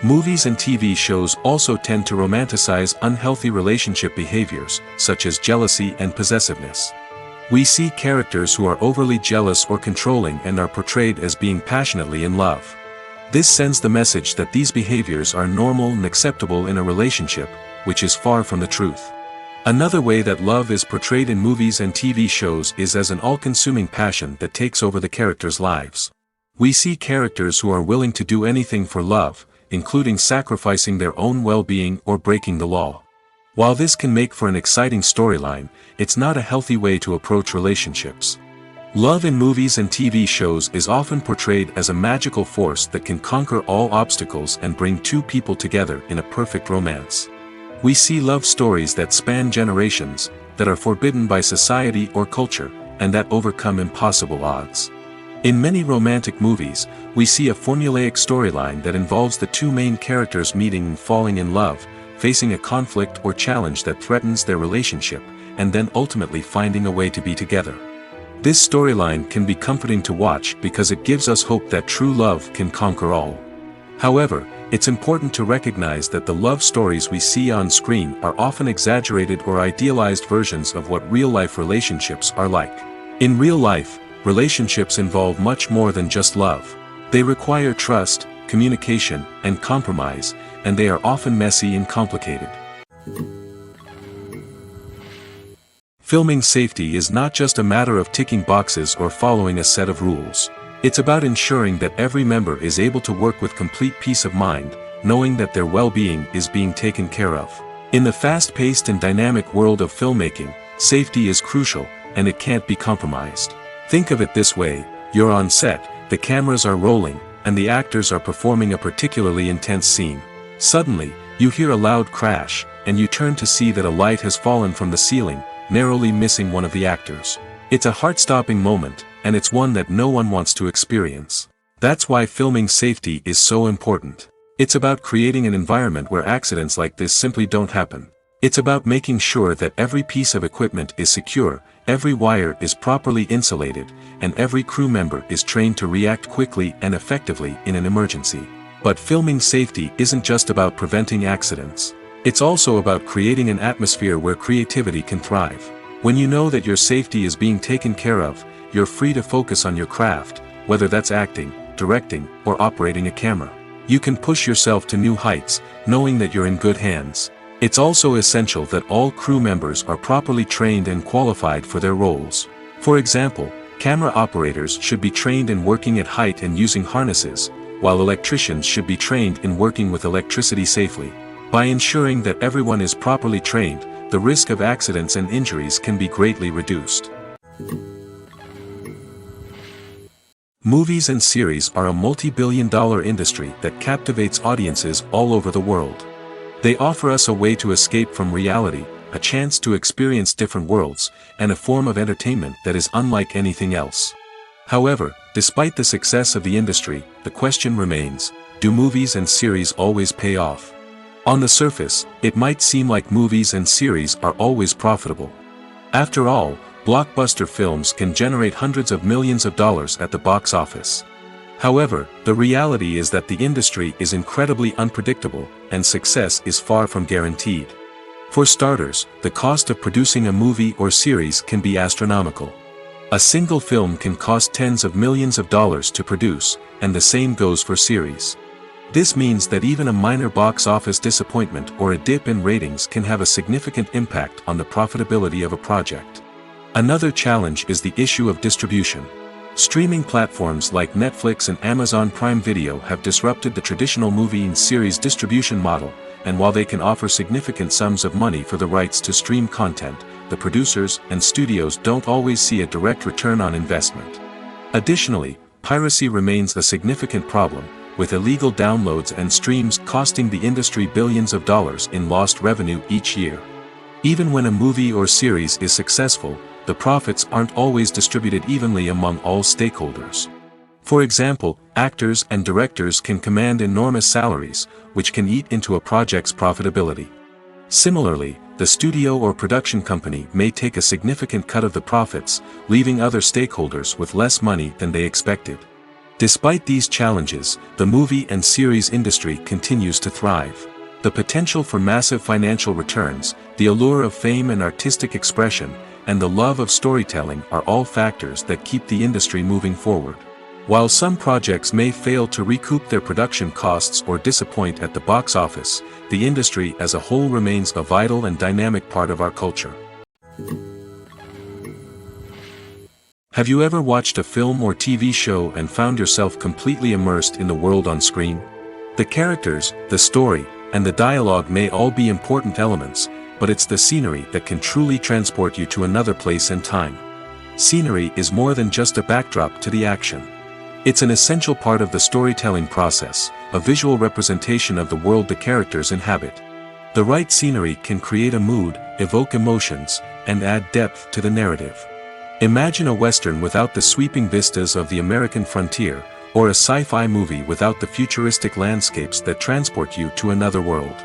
Movies and TV shows also tend to romanticize unhealthy relationship behaviors, such as jealousy and possessiveness. We see characters who are overly jealous or controlling and are portrayed as being passionately in love. This sends the message that these behaviors are normal and acceptable in a relationship, which is far from the truth. Another way that love is portrayed in movies and TV shows is as an all-consuming passion that takes over the characters' lives. We see characters who are willing to do anything for love, including sacrificing their own well-being or breaking the law. While this can make for an exciting storyline, it's not a healthy way to approach relationships. Love in movies and TV shows is often portrayed as a magical force that can conquer all obstacles and bring two people together in a perfect romance. We see love stories that span generations, that are forbidden by society or culture, and that overcome impossible odds. In many romantic movies, we see a formulaic storyline that involves the two main characters meeting and falling in love, facing a conflict or challenge that threatens their relationship, and then ultimately finding a way to be together. This storyline can be comforting to watch because it gives us hope that true love can conquer all. However, it's important to recognize that the love stories we see on screen are often exaggerated or idealized versions of what real-life relationships are like. In real life, relationships involve much more than just love. They require trust, communication, and compromise, and they are often messy and complicated. Filming safety is not just a matter of ticking boxes or following a set of rules. It's about ensuring that every member is able to work with complete peace of mind, knowing that their well-being is being taken care of. In the fast-paced and dynamic world of filmmaking, safety is crucial, and it can't be compromised. Think of it this way: you're on set, the cameras are rolling, and the actors are performing a particularly intense scene. Suddenly, you hear a loud crash, and you turn to see that a light has fallen from the ceiling, narrowly missing one of the actors. It's a heart-stopping moment, and it's one that no one wants to experience. That's why filming safety is so important. It's about creating an environment where accidents like this simply don't happen. It's about making sure that every piece of equipment is secure, every wire is properly insulated, and every crew member is trained to react quickly and effectively in an emergency. But filming safety isn't just about preventing accidents. It's also about creating an atmosphere where creativity can thrive. When you know that your safety is being taken care of, you're free to focus on your craft, whether that's acting, directing, or operating a camera. You can push yourself to new heights, knowing that you're in good hands. It's also essential that all crew members are properly trained and qualified for their roles. For example, camera operators should be trained in working at height and using harnesses, while electricians should be trained in working with electricity safely. By ensuring that everyone is properly trained, the risk of accidents and injuries can be greatly reduced. Movies and series are a multi-billion-dollar industry that captivates audiences all over the world. They offer us a way to escape from reality, a chance to experience different worlds, and a form of entertainment that is unlike anything else. However, despite the success of the industry, the question remains: do movies and series always pay off? On the surface, it might seem like movies and series are always profitable. After all, blockbuster films can generate hundreds of millions of dollars at the box office. However, the reality is that the industry is incredibly unpredictable, and success is far from guaranteed. For starters, the cost of producing a movie or series can be astronomical. A single film can cost tens of millions of dollars to produce, and the same goes for series. This means that even a minor box office disappointment or a dip in ratings can have a significant impact on the profitability of a project. Another challenge is the issue of distribution. Streaming platforms like Netflix and Amazon Prime Video have disrupted the traditional movie and series distribution model, and while they can offer significant sums of money for the rights to stream content, the producers and studios don't always see a direct return on investment. Additionally, piracy remains a significant problem, with illegal downloads and streams costing the industry billions of dollars in lost revenue each year. Even when a movie or series is successful, the profits aren't always distributed evenly among all stakeholders. For example, actors and directors can command enormous salaries, which can eat into a project's profitability. Similarly, the studio or production company may take a significant cut of the profits, leaving other stakeholders with less money than they expected. Despite these challenges, the movie and series industry continues to thrive. The potential for massive financial returns, the allure of fame and artistic expression, and the love of storytelling are all factors that keep the industry moving forward. While some projects may fail to recoup their production costs or disappoint at the box office, the industry as a whole remains a vital and dynamic part of our culture. Have you ever watched a film or TV show and found yourself completely immersed in the world on screen? The characters, the story, and the dialogue may all be important elements, but it's the scenery that can truly transport you to another place and time. Scenery is more than just a backdrop to the action. It's an essential part of the storytelling process, a visual representation of the world the characters inhabit. The right scenery can create a mood, evoke emotions, and add depth to the narrative. Imagine a Western without the sweeping vistas of the American frontier, or a sci-fi movie without the futuristic landscapes that transport you to another world.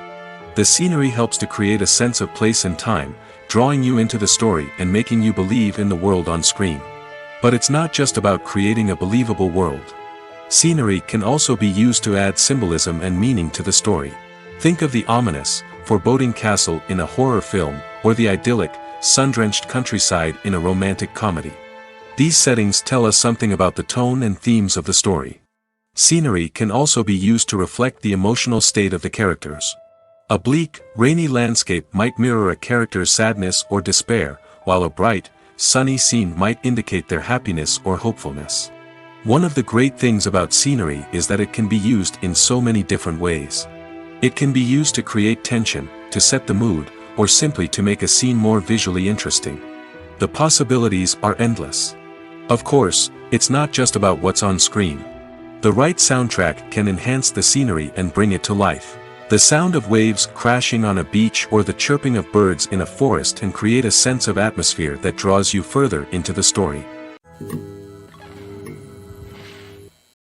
The scenery helps to create a sense of place and time, drawing you into the story and making you believe in the world on screen. But it's not just about creating a believable world. Scenery can also be used to add symbolism and meaning to the story. Think of the ominous, foreboding castle in a horror film, or the idyllic, sun-drenched countryside in a romantic comedy. These settings tell us something about the tone and themes of the story. Scenery can also be used to reflect the emotional state of the characters. A bleak, rainy landscape might mirror a character's sadness or despair, while a bright, sunny scene might indicate their happiness or hopefulness. One of the great things about scenery is that it can be used in so many different ways. It can be used to create tension, to set the mood, or simply to make a scene more visually interesting. The possibilities are endless. Of course, it's not just about what's on screen. The right soundtrack can enhance the scenery and bring it to life. The sound of waves crashing on a beach or the chirping of birds in a forest can create a sense of atmosphere that draws you further into the story.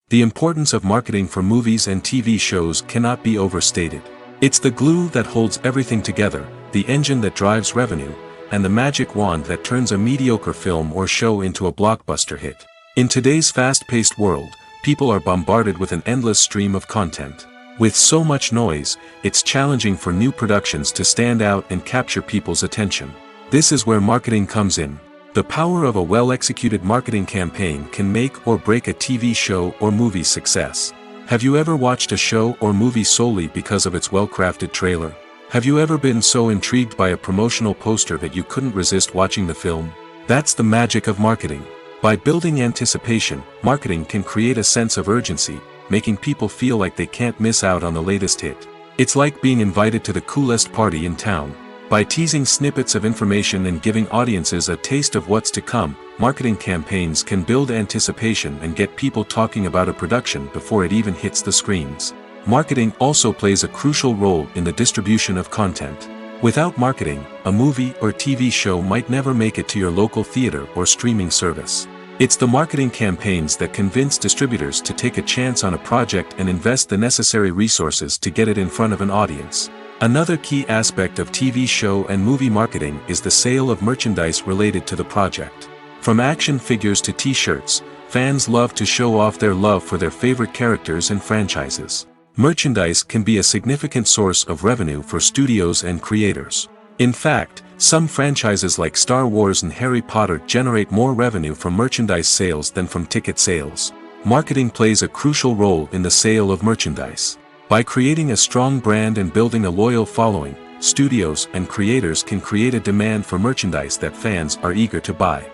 The importance of marketing for movies and TV shows cannot be overstated. It's the glue that holds everything together, the engine that drives revenue, and the magic wand that turns a mediocre film or show into a blockbuster hit. In today's fast-paced world, people are bombarded with an endless stream of content. With so much noise, it's challenging for new productions to stand out and capture people's attention. This is where marketing comes in. The power of a well-executed marketing campaign can make or break a TV show or movie's success. Have you ever watched a show or movie solely because of its well-crafted trailer? Have you ever been so intrigued by a promotional poster that you couldn't resist watching the film? That's the magic of marketing. By building anticipation, marketing can create a sense of urgency, making people feel like they can't miss out on the latest hit. It's like being invited to the coolest party in town. By teasing snippets of information and giving audiences a taste of what's to come, marketing campaigns can build anticipation and get people talking about a production before it even hits the screens. Marketing also plays a crucial role in the distribution of content. Without marketing, a movie or TV show might never make it to your local theater or streaming service. It's the marketing campaigns that convince distributors to take a chance on a project and invest the necessary resources to get it in front of an audience. Another key aspect of TV show and movie marketing is the sale of merchandise related to the project. From action figures to t-shirts, fans love to show off their love for their favorite characters and franchises. Merchandise can be a significant source of revenue for studios and creators. In fact, some franchises like Star Wars and Harry Potter generate more revenue from merchandise sales than from ticket sales. Marketing plays a crucial role in the sale of merchandise. By creating a strong brand and building a loyal following, studios and creators can create a demand for merchandise that fans are eager to buy.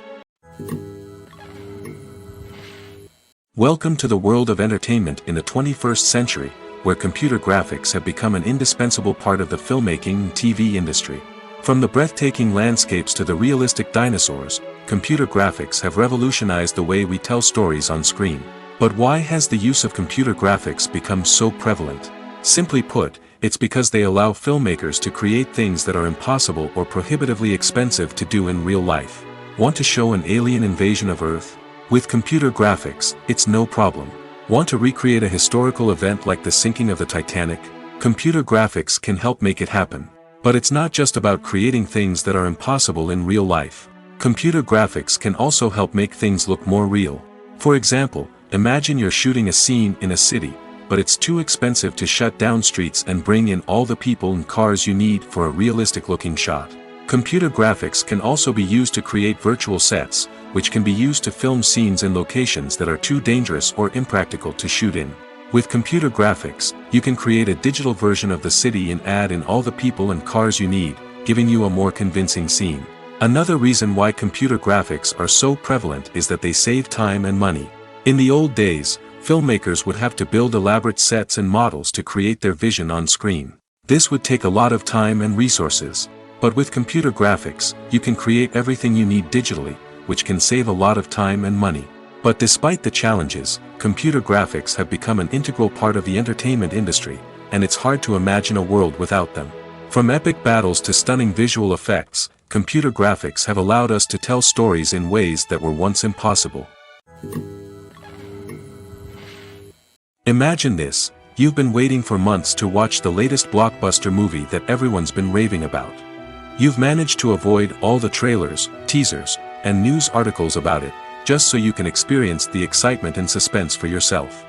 Welcome to the world of entertainment in the 21st century, where computer graphics have become an indispensable part of the filmmaking and TV industry. From the breathtaking landscapes to the realistic dinosaurs, computer graphics have revolutionized the way we tell stories on screen. But why has the use of computer graphics become so prevalent? Simply put, it's because they allow filmmakers to create things that are impossible or prohibitively expensive to do in real life. Want to show an alien invasion of Earth? With computer graphics, it's no problem. Want to recreate a historical event like the sinking of the Titanic? Computer graphics can help make it happen. But it's not just about creating things that are impossible in real life. Computer graphics can also help make things look more real. For example, imagine you're shooting a scene in a city, but it's too expensive to shut down streets and bring in all the people and cars you need for a realistic-looking shot. Computer graphics can also be used to create virtual sets, which can be used to film scenes in locations that are too dangerous or impractical to shoot in. With computer graphics, you can create a digital version of the city and add in all the people and cars you need, giving you a more convincing scene. Another reason why computer graphics are so prevalent is that they save time and money. In the old days, filmmakers would have to build elaborate sets and models to create their vision on screen. This would take a lot of time and resources. But with computer graphics, you can create everything you need digitally, which can save a lot of time and money. But despite the challenges, computer graphics have become an integral part of the entertainment industry, and it's hard to imagine a world without them. From epic battles to stunning visual effects, computer graphics have allowed us to tell stories in ways that were once impossible. Imagine this: you've been waiting for months to watch the latest blockbuster movie that everyone's been raving about. You've managed to avoid all the trailers, teasers, and news articles about it, just so you can experience the excitement and suspense for yourself.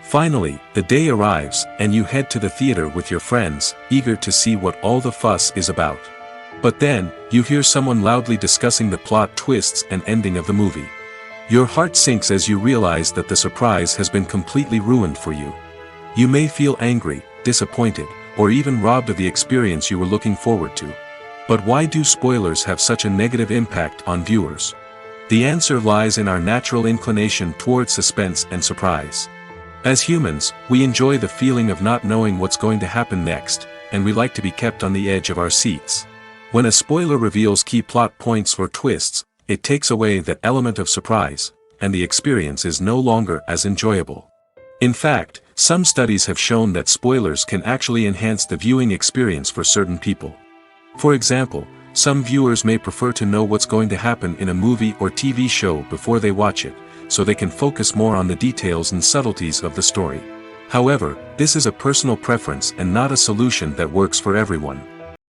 Finally, the day arrives, and you head to the theater with your friends, eager to see what all the fuss is about. But then, you hear someone loudly discussing the plot twists and ending of the movie. Your heart sinks as you realize that the surprise has been completely ruined for you. You may feel angry, disappointed, or even robbed of the experience you were looking forward to. But why do spoilers have such a negative impact on viewers? The answer lies in our natural inclination towards suspense and surprise. As humans, we enjoy the feeling of not knowing what's going to happen next, and we like to be kept on the edge of our seats. When a spoiler reveals key plot points or twists, it takes away that element of surprise, and the experience is no longer as enjoyable. In fact, some studies have shown that spoilers can actually enhance the viewing experience for certain people. For example, some viewers may prefer to know what's going to happen in a movie or TV show before they watch it, so they can focus more on the details and subtleties of the story. However, this is a personal preference and not a solution that works for everyone.